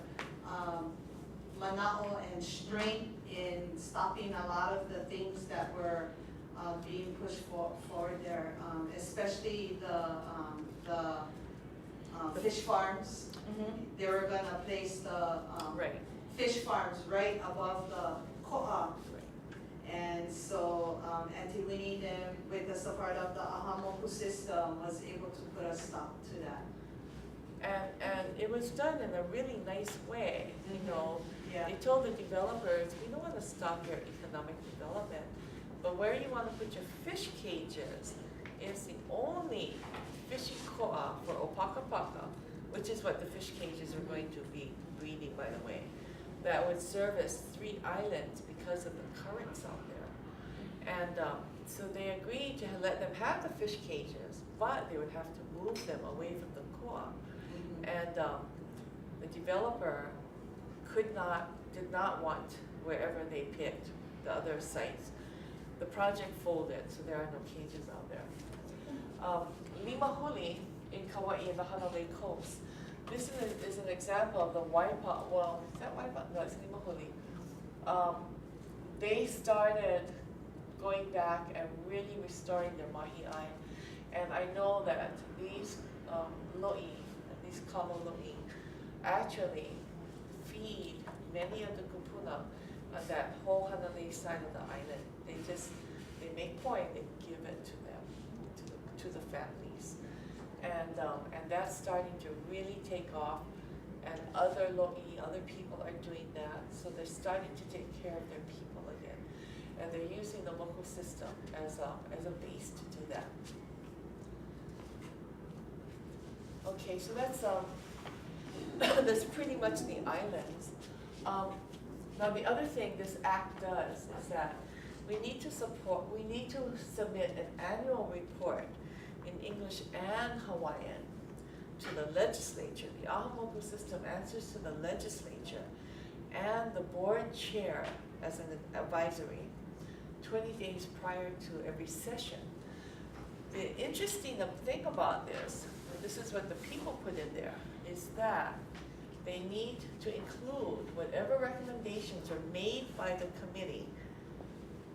mana'o and strength in stopping a lot of the things that were being pushed forward there, especially the fish farms. They were gonna place the right. fish farms right above the ko'a. And so Auntie Winnie then, with the support of the Aha Moku System, was able to put a stop to that. And it was done in a really nice way, you know. Yeah. They told the developers, we don't want to stop your economic development, but where you want to put your fish cages is the only fishing ko'a for ʻopakapaka, which is what the fish cages are going to be breeding, by the way, that would service 3 islands because of the currents out there. And so they agreed to let them have the fish cages, but they would have to move them away from the ko'a. And the developer did not want wherever they picked the other sites. The project folded, so there are no cages out there. Limahuli in Kauai, in the Hanalei Coast. This is an example of the Waipa, well, is that Waipa? No, it's Limahuli. They started going back and really restoring their mahi'ai. And I know that these lo'i, these kama lo'i, actually feed many of the kupuna on that whole Hanalei side of the island. They make point, they give it to them, to the families. And that's starting to really take off, and other lo'i, other people are doing that, so they're starting to take care of their people again. And they're using the Moku system as a base to do that. Okay, so that's pretty much the islands. Now the other thing this act does is that we need to submit an annual report in English and Hawaiian to the legislature. The Aha Moku System answers to the legislature and the board chair as an advisory 20 days prior to every session. The interesting thing about this is what the people put in there, is that they need to include whatever recommendations are made by the committee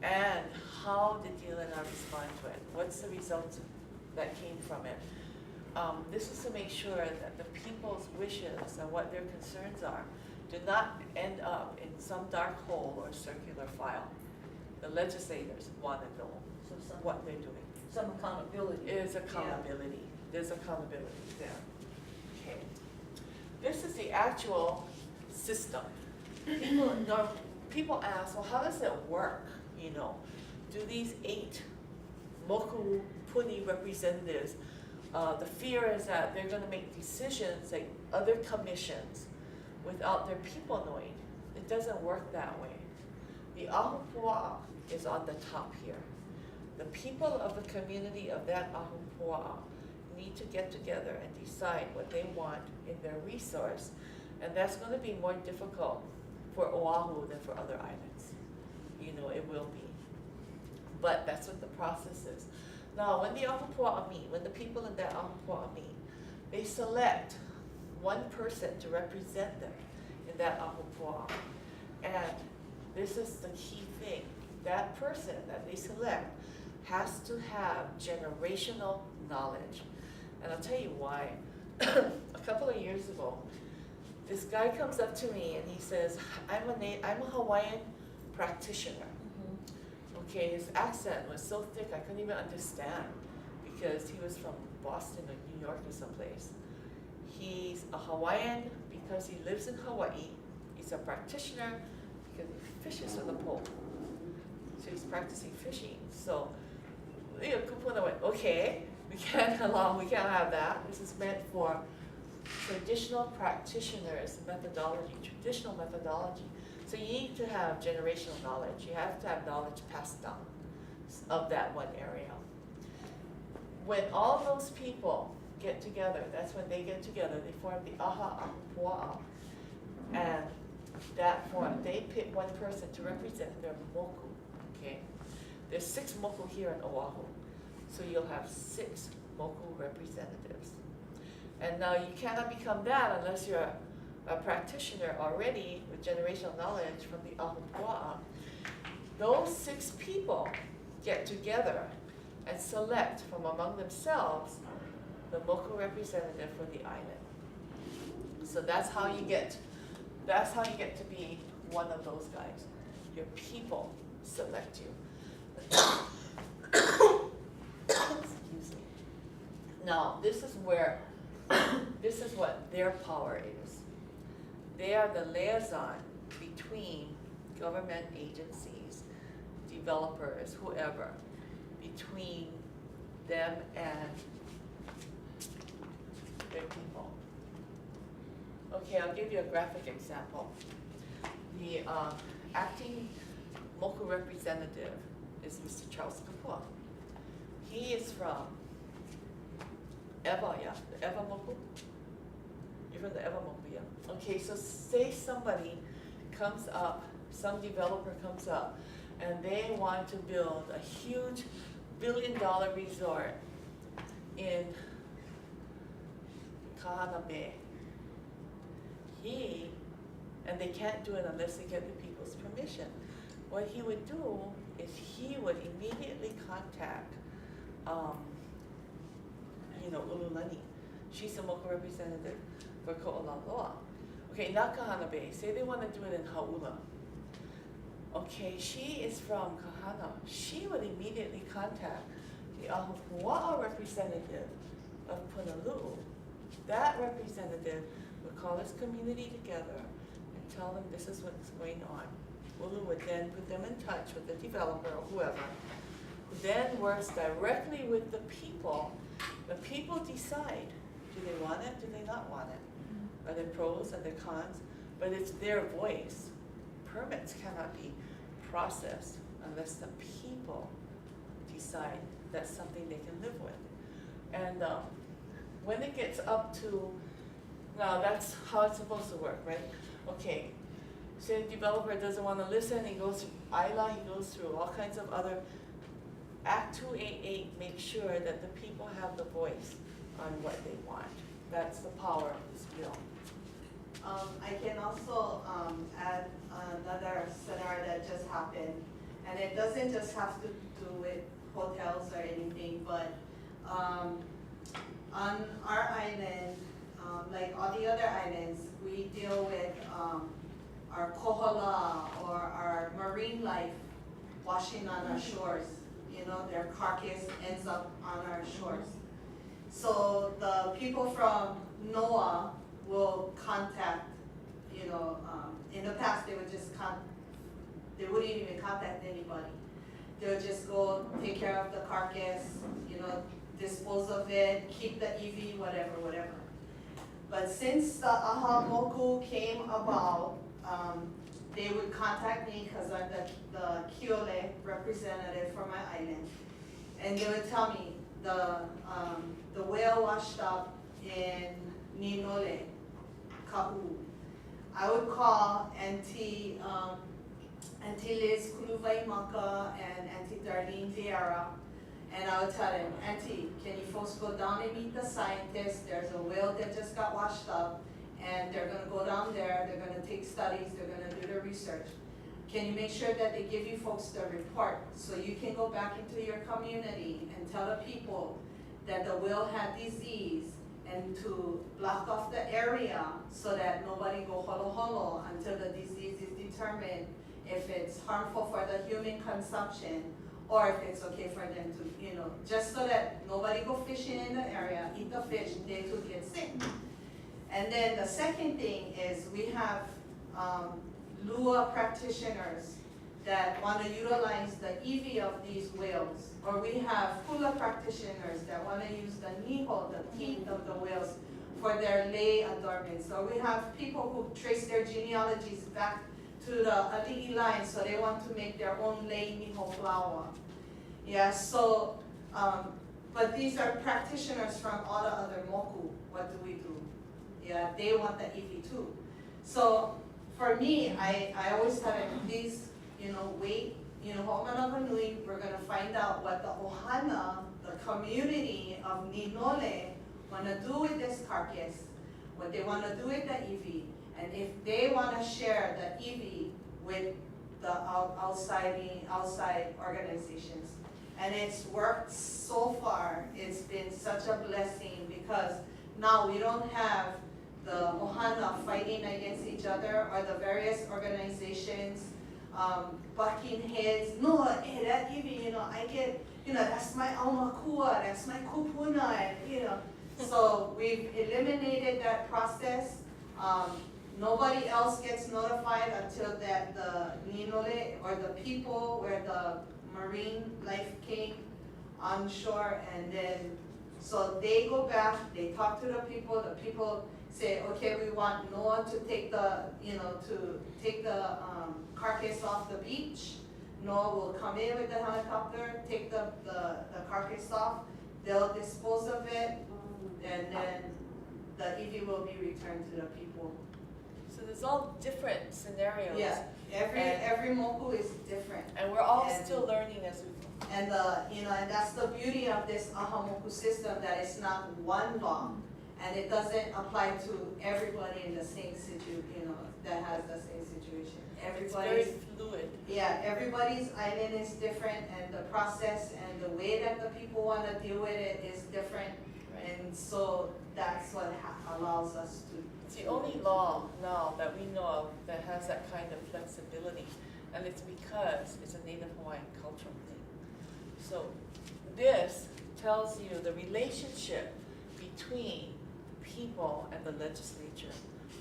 and how did DLNR respond to it? What's the results that came from it? This is to make sure that the people's wishes and what their concerns are do not end up in some dark hole or circular file. The legislators want to know what they're doing. Some accountability. Is accountability. There's accountability there. Okay. This is the actual system. People ask, well, how does it work? You know, do these 8 moku puni representatives, the fear is that they're going to make decisions like other commissions without their people knowing. It doesn't work that way. The ahupua'a is on the top here. people of the community of that ahupua'a need to get together and decide what they want in their resource. And that's gonna be more difficult for Oahu than for other islands. You know, it will be. But that's what the process is. Now, when the ahupua'a meet, when the people in that ahupua'a meet, they select one person to represent them in that ahupua'a. And this is the key thing. That person that they select has to have generational knowledge. And I'll tell you why. A couple of years ago, this guy comes up to me and he says, I'm a Hawaiian practitioner. Okay, his accent was so thick I couldn't even understand because he was from Boston or New York or someplace. He's a Hawaiian because he lives in Hawaii. He's a practitioner because he fishes with a pole. So he's practicing fishing. So, you know, Kupuna went, okay, we can't have that. This is meant for traditional practitioners' methodology, traditional methodology. So you need to have generational knowledge. You have to have knowledge passed down of that one area. When all those people get together, that's when they get together, they form the Aha Ahupua'a. And that form, they pick one person to represent their moku, okay? There's 6 moku here in Oahu. So you'll have 6 moku representatives. And now you cannot become that unless you're a practitioner already with generational knowledge from the ahupua'a. Those 6 people get together and select from among themselves the moku representative for the island. So that's how you get to be one of those guys. Your people select you. Excuse me. Now, this is what their power is. They are the liaison between government agencies, developers, whoever, between them and their people. Okay, I'll give you a graphic example. The acting moku representative is Mr. Charles Kapua. He is from Eva, yeah, the Eva Moku. You're from the Eva Moku, yeah. Okay, so say somebody comes up, some developer comes up, and they want to build a huge billion-dollar resort in Kahana Bay. And they can't do it unless they get the people's permission. What he would do is he would immediately contact, Ululani. She's the moku representative for Ko'olaloa. Okay, not Kahana Bay. Say they want to do it in Hau'ula. Okay, she is from Kahana. She would immediately contact the ahupua'a representative of Punaluu. That representative would call his community together and tell them this is what's going on. Ulu would then put them in touch with the developer or whoever, who then works directly with the people. The people decide, do they want it, do they not want it? Are there pros, are there cons? But it's their voice. Permits cannot be processed unless the people decide that's something they can live with. And when it gets up to, now that's how it's supposed to work, right? Okay, say the developer doesn't want to listen, he goes through ILA, he goes through all kinds of other, Act 288 makes sure that the people have the voice on what they want. That's the power of this bill. I can also add another scenario that just happened, and it doesn't just have to do with hotels or anything, but on our island, like all the other islands, we deal with our kohala or our marine life washing on our shores. You know, their carcass ends up on our shores. So the people from NOAA will contact, in the past they wouldn't even contact anybody. They'll just go take care of the carcass, dispose of it, keep the EV, whatever. But since the Aha Moku came about, they would contact me because I'm the Kiole representative for my island. and they would tell me the whale washed up in Ninole, Ka'u. I would call Auntie Liz Kuluvaimaka and Auntie Darlene Vieira, and I would tell them, Auntie, can you folks go down and meet the scientists? There's a whale that just got washed up, and they're gonna go down there, they're gonna take studies, they're gonna do the research. Can you make sure that they give you folks the report so you can go back into your community and tell the people that the whale had disease, and to block off the area so that nobody go holo holo until the disease is determined if it's harmful for the human consumption or if it's okay for them to, just so that nobody go fishing in the area, eat the fish, they too get sick. And then the second thing is we have lure practitioners that want to utilize the EV of these whales, or we have hula practitioners that want to use the niho, the teeth of the whales, for their lei adornments. So we have people who trace their genealogies back to the ali'i line, so they want to make their own lei niho flower. Yeah, so, but these are practitioners from all the other moku. What do we do? Yeah, they want the EV too. So for me, I always tell them, please, wait, ho'omanaga nui, we're gonna find out what the ohana, the community of Ninole, wanna do with this carcass, what they wanna do with the EV, and if they wanna share the EV with the outside organizations. And it's worked so far. It's been such a blessing because now we don't have the ohana fighting against each other or the various organizations bucking heads. No, hey, that EV, I get, that's my aumakua, that's my kupuna, and So we've eliminated that process. Nobody else gets notified until that the Ninole or the people where the marine life came on shore, and then so they go back, they talk to the people say, okay, we want Noah to take the, to take the carcass off the beach. Noah will come in with the helicopter, take the carcass off, they'll dispose of it, and then the EV will be returned to the people. So there's all different scenarios. Yeah, every moku is different. And we're all still learning as we go. And and that's the beauty of this Aha Moku system, that it's not one law, and it doesn't apply to everybody in the same that has the same situation. It's very fluid. Yeah, everybody's island is different, and the process and the way that the people want to deal with it is different. Right. And so that's what allows us to. It's the only law now that we know of that has that kind of flexibility, and it's because it's a Native Hawaiian cultural thing. So this tells you the relationship between people and the legislature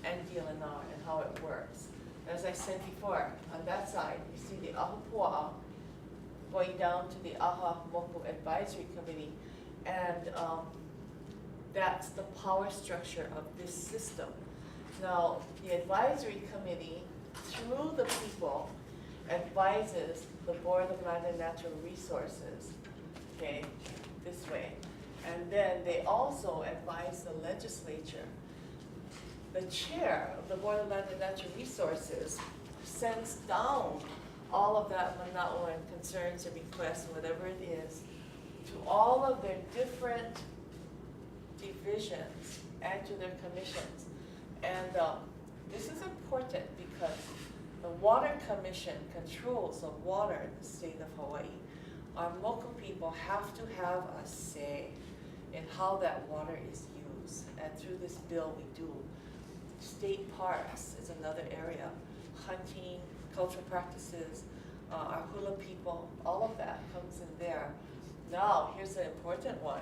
and DLNR and how it works. As I said before, on that side, you see the ahupua'a going down to the Aha Moku Advisory Committee, and that's the power structure of this system. Now, the advisory committee, through the people, advises the Board of Land and Natural Resources, okay, this way. And then they also advise the legislature. The chair of the Board of Land and Natural Resources sends down all of that mana'o and concerns and requests, whatever it is, to all of their different divisions and to their commissions. And this is important because the Water Commission controls the water in the state of Hawaii. Our local people have to have a say in how that water is used. And through this bill we do. State parks is another area. Hunting, cultural practices, our hula people, all of that comes in there. Now, here's the important one.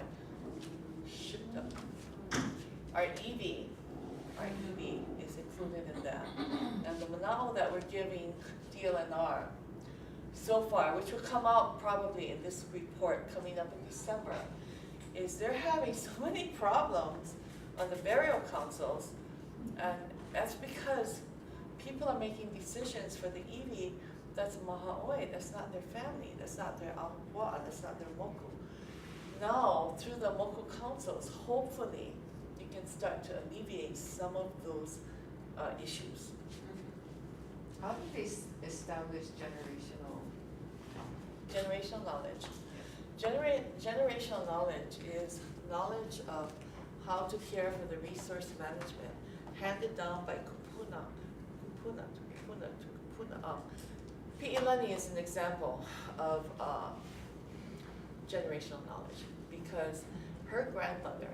Our EV is included in that. And the mana'o that we're giving DLNR so far, which will come out probably in this report coming up in December, is they're having so many problems on the burial councils, and that's because people are making decisions for the EV that's maha'oi, that's not their family, that's not their ahupua'a, that's not their moku. through the local councils, hopefully, you can start to alleviate some of those issues. How do they establish Generational knowledge. Generational knowledge is knowledge of how to care for the resource management handed down by kupuna. Pi'ilani is an example of generational knowledge because her grandmother,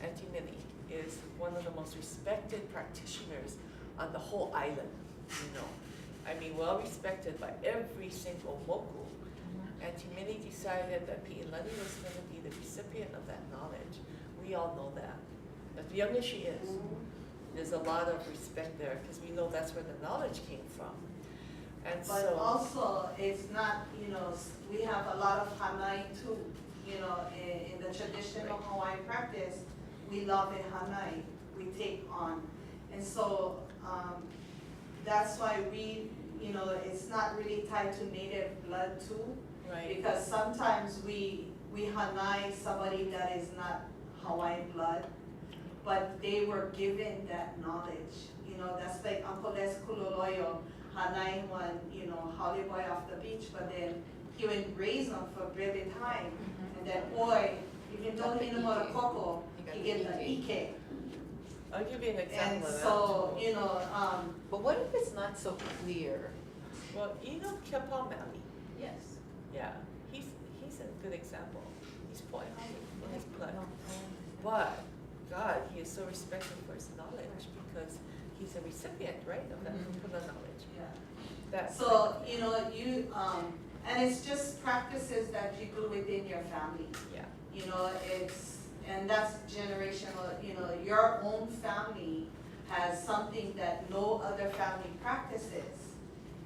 Auntie Millie, is one of the most respected practitioners on the whole island, you know. I mean, well respected by every single moku. Auntie Millie decided that Pi'ilani was going to be the recipient of that knowledge. We all know that. As young as she is, there's a lot of respect there because we know that's where the knowledge came from. And But so, also, it's not, you know, we have a lot of hanai too, you know, in the traditional Hawaiian practice, we love it hanai, we take on. And so, that's why we, you know, it's not really tied to native blood too. right, Because sometimes we hanai somebody that is not Hawaiian blood, but they were given that knowledge. You know, that's like Uncle Les Kuloloyo, hanai one, you know, Holly boy off the beach, but then he would raise them for a really time. And then boy, even though he didn't want a coco, he get the ike. I'll give you an And example of that. so, you know, But what if it's not so clear? Well, you know Kepa Mali? Yes. Yeah, he's a good example. He's Poi in his blood. But God, he is so respected for his knowledge because he's a recipient, right, of that kupuna knowledge. yeah. That's So, you know, and it's just practices that you do within your family. yeah, You know, and that's generational, you know, your own family has something that no other family practices,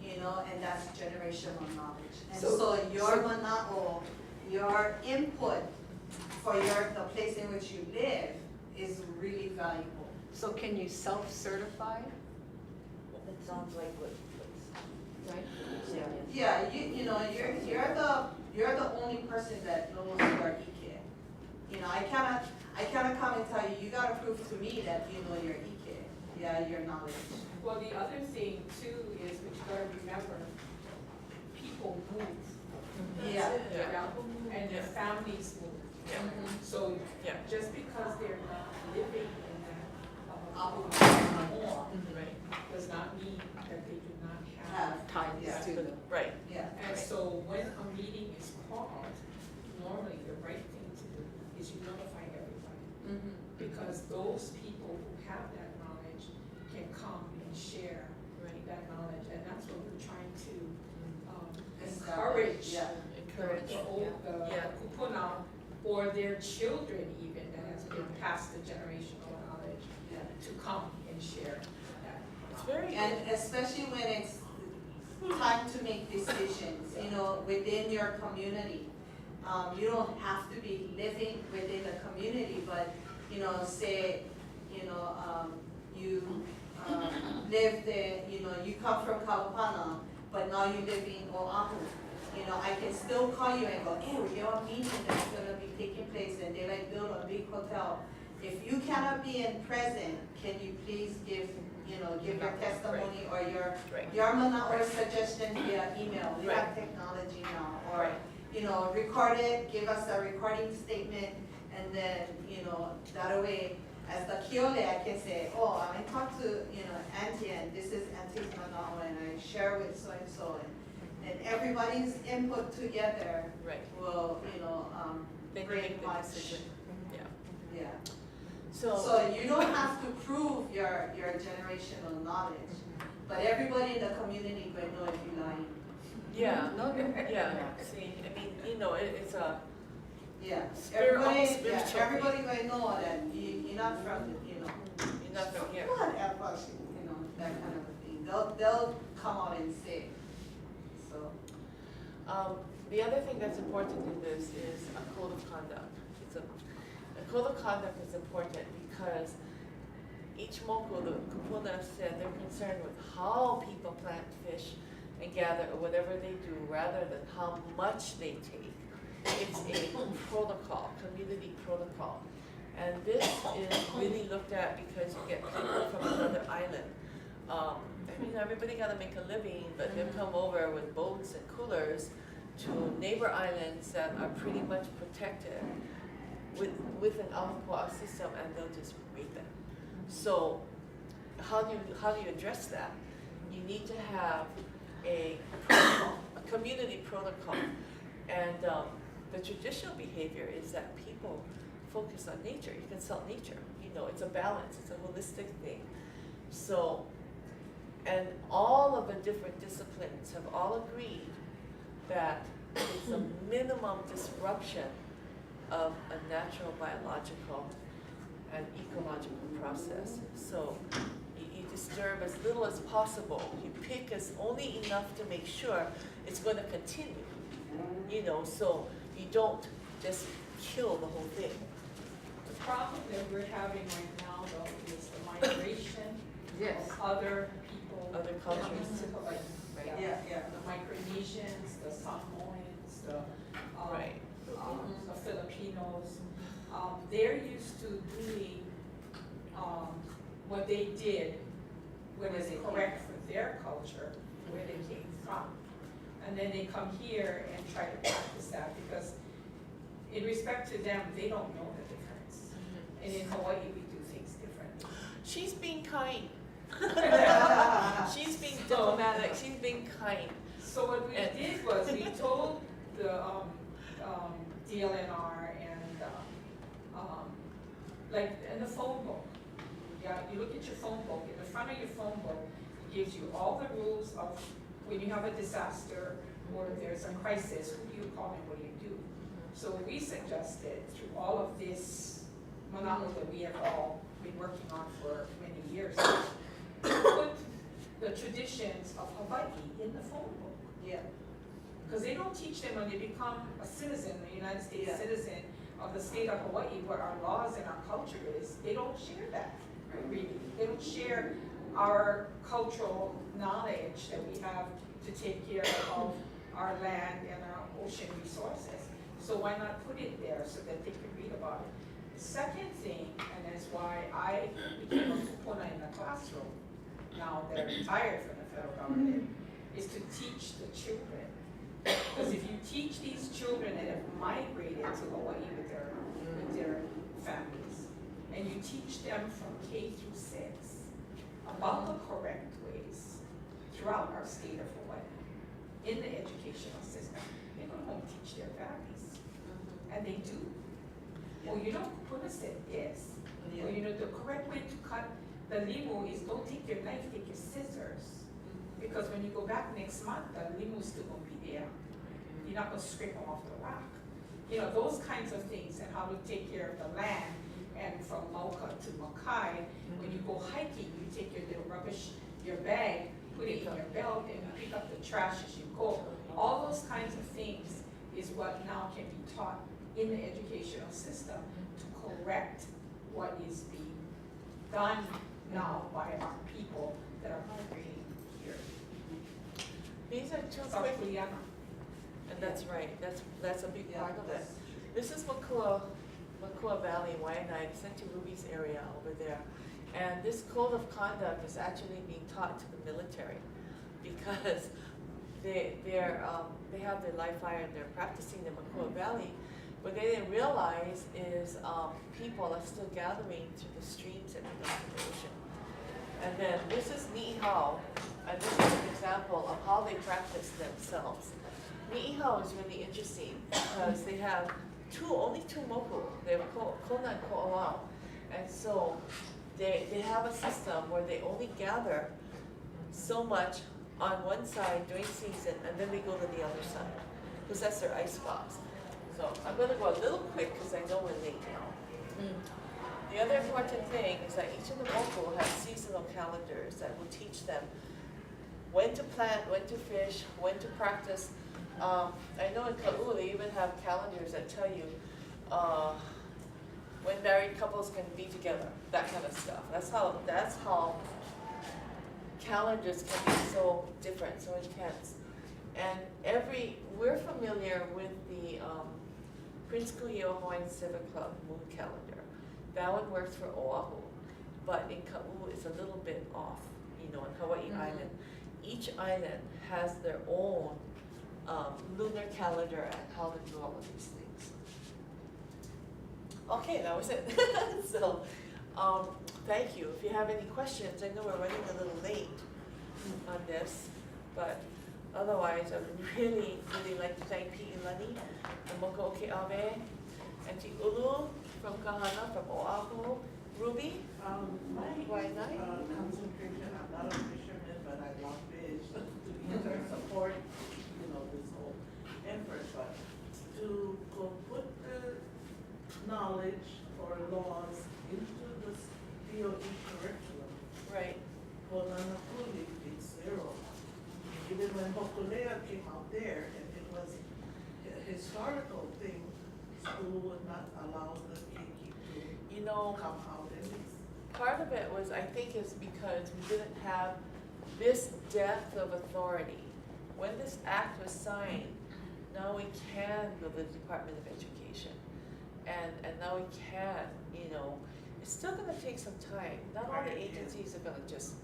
you know, and that's generational knowledge. And so your mana'o, your input for the place in which you live is really valuable. So can you self-certify? That sounds like what's Right. Yeah, you know, you're the only person that knows your ike. You know, I cannot come and tell you, you gotta prove to me that you know your ike, yeah, your knowledge. Well, the other thing too is, what you gotta remember, people move. Yeah. And their families move. yeah, So yeah, just because they're not living in that ahupua'a more, right, does not mean that they do not have. Have, Ties yeah. to them. right, Yeah. And so when a meeting is called, normally the right thing to do is you notify everybody. Because those people who have that knowledge can come and share right. that knowledge. And that's what we're trying to Establish, encourage yeah. Encourage, the Yeah. kupuna or their children even that has been passed the generational knowledge Yeah. to come and share that. It's very And especially when it's time to make decisions, you know, within your community. You don't have to be living within the community, but, you know, say, you know, you live there, you know, you come from Kalapana, but now you live in Oahu. You know, I can still call you and go, hey, we have a meeting that's gonna be taking place and they like build a big hotel. If you cannot be in present, can you please give your testimony or right. your mana'o suggestion via email? We have technology now, or, Right. you know, record it, give us a recording statement, and then, you know, that way, as the kiole, I can say, oh, I talked to, you know, Auntie, and this is Auntie's mana'o, and I share with so-and-so, and everybody's input together Right. will, you know, Then you bring make the much. decision. Yeah. Yeah. So, So you don't have to prove your generational knowledge, but everybody in the community will know if you're lying. yeah, No, no. yeah, see, I mean, you know, it's a, Yeah, Almost everybody, spiritual. everybody will know that you're not from, you know. you're not from here. Whatever, you know, that kind of a thing. They'll come out and say, so. The other thing that's important in this is a code of conduct. A code of conduct is important because each moku, the kupuna said they're concerned with how people plant fish and gather or whatever they do rather than how much they take. It's a protocol, community protocol. And this is really looked at because you get people from another island. I mean, everybody gotta make a living, but they'll come over with boats and coolers to neighbor islands that are pretty much protected with an ahupua'a system, and they'll just rape them. So how do you address that? You need to have a protocol, a community protocol. And the traditional behavior is that people focus on nature. You consult nature. You know, it's a balance. It's a holistic thing. So, and all of the different disciplines have all agreed that it's a minimum disruption of a natural, biological, and ecological process. So you disturb as little as possible. You pick as only enough to make sure it's going to continue. You know, so you don't just kill the whole thing. The problem that we're having right now, though, is the migration of other people. Other coming cultures. to Hawaii. Yeah, yeah. The Micronesians, the Samoans, the Right. the Filipinos. They're used to doing what they did, what is correct for their culture, where they came from. And then they come here and try to practice that because in respect to them, they don't know the difference. And in Hawaii, we do things differently. She's being kind. She's being diplomatic. She's being kind. So what we did was we told the DLNR and like in the phone book. Yeah, you look at your phone book. In the front of your phone book, it gives you all the rules of when you have a disaster or there's a crisis. Who do you call and what do you do? So we suggested through all of this manako that we have all been working on for many years, put the traditions of Hawaii in the phone book. Yeah. Because they don't teach them when they become a citizen, a United States Yeah. citizen of the state of Hawaii, what our laws and our culture is. They don't share that, really. They don't share our cultural knowledge that we have to take care of our land and our ocean resources. So why not put it there so that they can read about it? The second thing, and that's why I became a kupuna in the classroom, now that I'm retired from the federal government, is to teach the children. Because if you teach these children that have migrated to Hawaii with their families, and you teach them from K through 6 about the correct ways throughout our state of Hawaii in the educational system, they're going to home teach their families. And they do. Well, you know, Kupuna said this. Well, you know, the correct way to cut the limu is don't take your knife, take your scissors. Because when you go back next month, the limu is still going to be there. You're not going to scrape them off the rock. You know, those kinds of things and how to take care of the land. And from Mauka to Makai, when you go hiking, you take your little rubbish, your bag, put it in your belt, and you pick up the trash as you go. All those kinds of things is what now can be taught in the educational system to correct what is being done now by our people that are migrating here. These are two South quick, Kuhinapapa. and that's right. That's a big part of it. This is Makua Valley, Wahine, Senti Ruby's area over there. And this code of conduct is actually being taught to the military because they have their live fire and they're practicing in Makua Valley. What they didn't realize is people are still gathering to the streams and the ocean. And then this is Ni'ihau, and this is an example of how they practice themselves. Ni'ihau is really interesting because they have only two moku. They have Kona and Ko'olau. And so they have a system where they only gather so much on one side during season, and then they go to the other side, because that's their ice box. So I'm going to go a little quick because I know we're late now. The other important thing is that each of the moku has seasonal calendars that will teach them when to plant, when to fish, when to practice. I know in Ka'u they even have calendars that tell you when married couples can be together, that kind of stuff. That's how calendars can be so different, so intense. And we're familiar with the Prince Kuhio Hawaiian Civic Club moon calendar. That one works for Oahu, but in Ka'u it's a little bit off, you know, in Hawaii Island. Each island has their own lunar calendar and how to do all of these things. Okay, that was it. So, thank you. If you have any questions, I know we're running a little late on this, but otherwise, I would really, really like to thank Pi'ilani, the Moko Oke'awe, and Ti Ulu from Kahana, from Oahu, Ruby, Wahine. Concentration, I'm not a fisherman, but I love fish, to support, you know, this whole effort, but to go put the knowledge or laws into the DOE curriculum. Right. Honolulu is zero. Even when Hokulea came out there, and it was a historical thing, school would not allow the keiki You to know, come out and it's. part of it was, I think, is because we didn't have this depth of authority. When this act was signed, now we can go to the Department of Education. And now we can, you know, it's still gonna take some time. Not all the Right, yeah. agencies are gonna just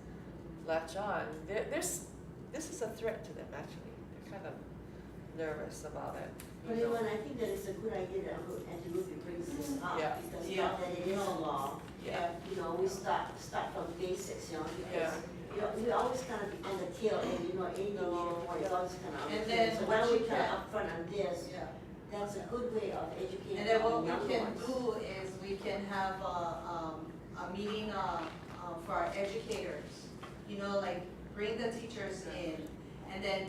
latch on. This is a threat to them, actually. They're kind of nervous about it. But you know. I think that it's a good idea that Auntie Ruby brings this up, Yeah. because Yeah. now that it is a law, Yeah. you know, we start from basics, you know, Yeah. because, you know, we always kind of on the tail end, you know, anything No, Native Hawaiian is yeah. always kind of on the And tail. then So why don't what we you kind of can- upfront on this? Yeah. That's a good way of educating And then the what we young can ones. do is we can have a meeting, for our educators. You know, like bring the teachers in and then,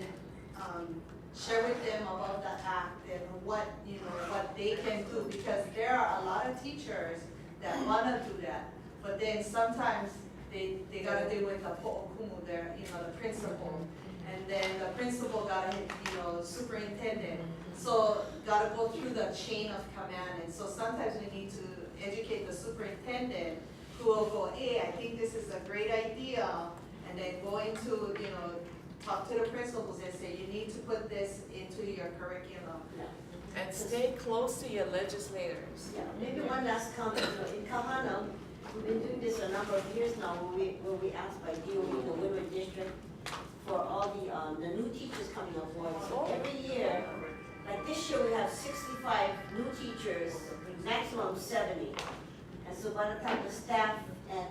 share with them about the act and what, you know, what they can do. Because there are a lot of teachers that wanna do that, but then sometimes they gotta deal with the po'okumu there, you know, the principal. And then the principal gotta hit, you know, superintendent. So gotta go through the chain of command, and so sometimes we need to educate the superintendent who will go, hey, I think this is a great idea, and then go into, you know, talk to the principals and say, you need to put this into your curriculum. Yeah. And stay close to your legislators. Yeah, maybe one last comment, you know, in Kahana, we've been doing this a number of years now, where we asked by DOE, the Woodward District, for all the new teachers coming on board. So every year, like this year, we have 65 new teachers, maximum 70. And so by the time the staff and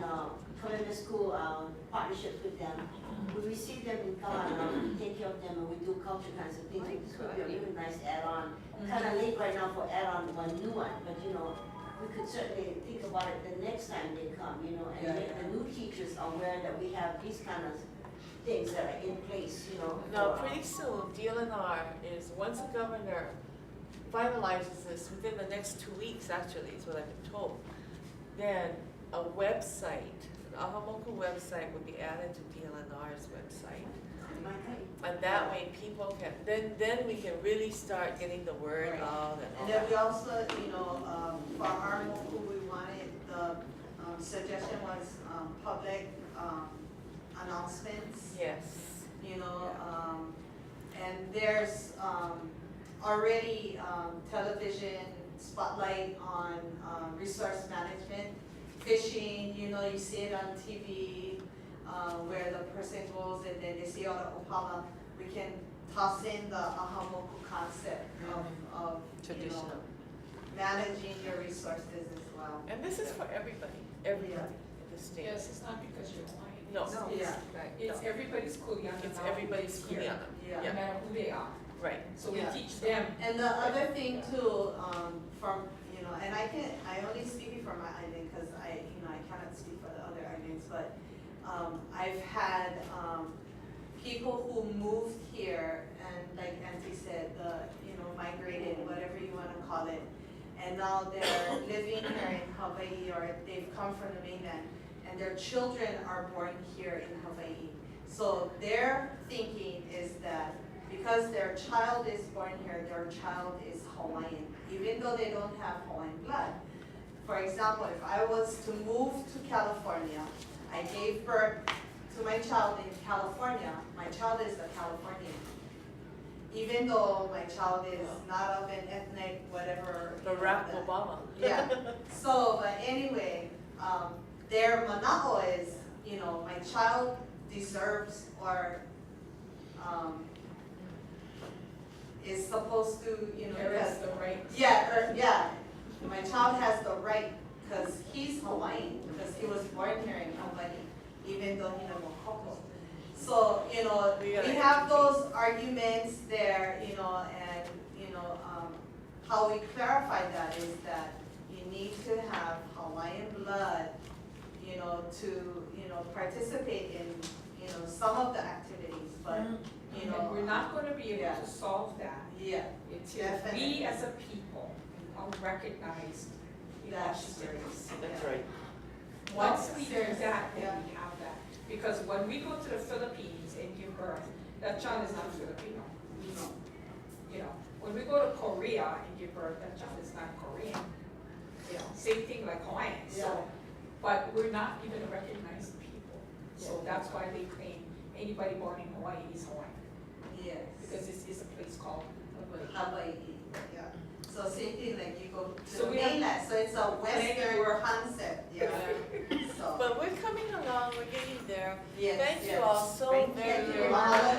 come into school, partnerships with them, we receive them in Kahana, we take care of them, and we do culture kinds of things. This would be a really nice add-on. Kind of late right now for add-on one new one, but you know, we could certainly think about it the next time they come, you know, and make the new teachers aware that we have these kind of things that are in place, you know. Now, for, pretty soon, DLNR is, once the governor finalizes this, within the next 2 weeks, actually, is what I've been told, then a website, an Aha Moku website would be added to DLNR's website. And that way people can, then we can really start getting the word Right. out and all And then that. we also, you know, for our Moku, we wanted, the suggestion was public announcements, Yes. you know, and there's already television spotlight on resource management, fishing, you know, you see it on TV, where the person goes and then they see all the opala. We can toss in the Aha Moku concept of you know, Traditional. managing your resources as well. And this is for everybody in the state. Yes, it's not because you're white. No. It's- Yeah. Right. It's everybody's kuleana. It's now everybody's here, kuleana. Yeah. No matter who they are. Right. So we Yeah. teach them. And the other thing too, from, you know, and I only speak for my island, cause I cannot speak for the other islands, but, I've had, people who moved here and like Auntie said, migrated, whatever you wanna call it. And now they're living here in Hawaii, or they've come from the mainland, and their children are born here in Hawaii. So their thinking is that because their child is born here, their child is Hawaiian, even though they don't have Hawaiian blood. For example, if I was to move to California, I gave birth to my child in California, my child is a Californian. even though my child is not of an ethnic, whatever. you know, Barack that- Obama. Yeah, so, but anyway, their mana'o is, you know, my child deserves or, is supposed to, you know, There is the right. yeah, my child has the right, cause he's Hawaiian, because he was born here in Hawaii, even though he never Hoko. So, you know, We we gotta have educate. those arguments there, you know, and, you know, how we clarify that is that you need to have Hawaiian blood, you know, to, you know, participate in, you know, some of the activities, but, you know. And we're not gonna be able yeah. to solve that Yeah, until Definitely. we as a people are recognized in our That's space. That's right. Once we do Seriously, that, then yeah. we have that. Because when we go to the Philippines and give birth, that child is not Filipino, we know. You know, when we go to Korea and give birth, that child is not Korean. You know, same thing like Hawaiians, Yeah. so, but we're not even a recognized people. So that's why they claim anybody born in Hawaii is Hawaiian, yes. because this is a place called Hawaii. Hawaii, yeah. So same thing, like you go to So the we don't- mainland, so it's a Western you. concept, yeah. So, But we're coming along, we're getting there. yes, Thank you yes. all so Thank very, you. very much. Mahalo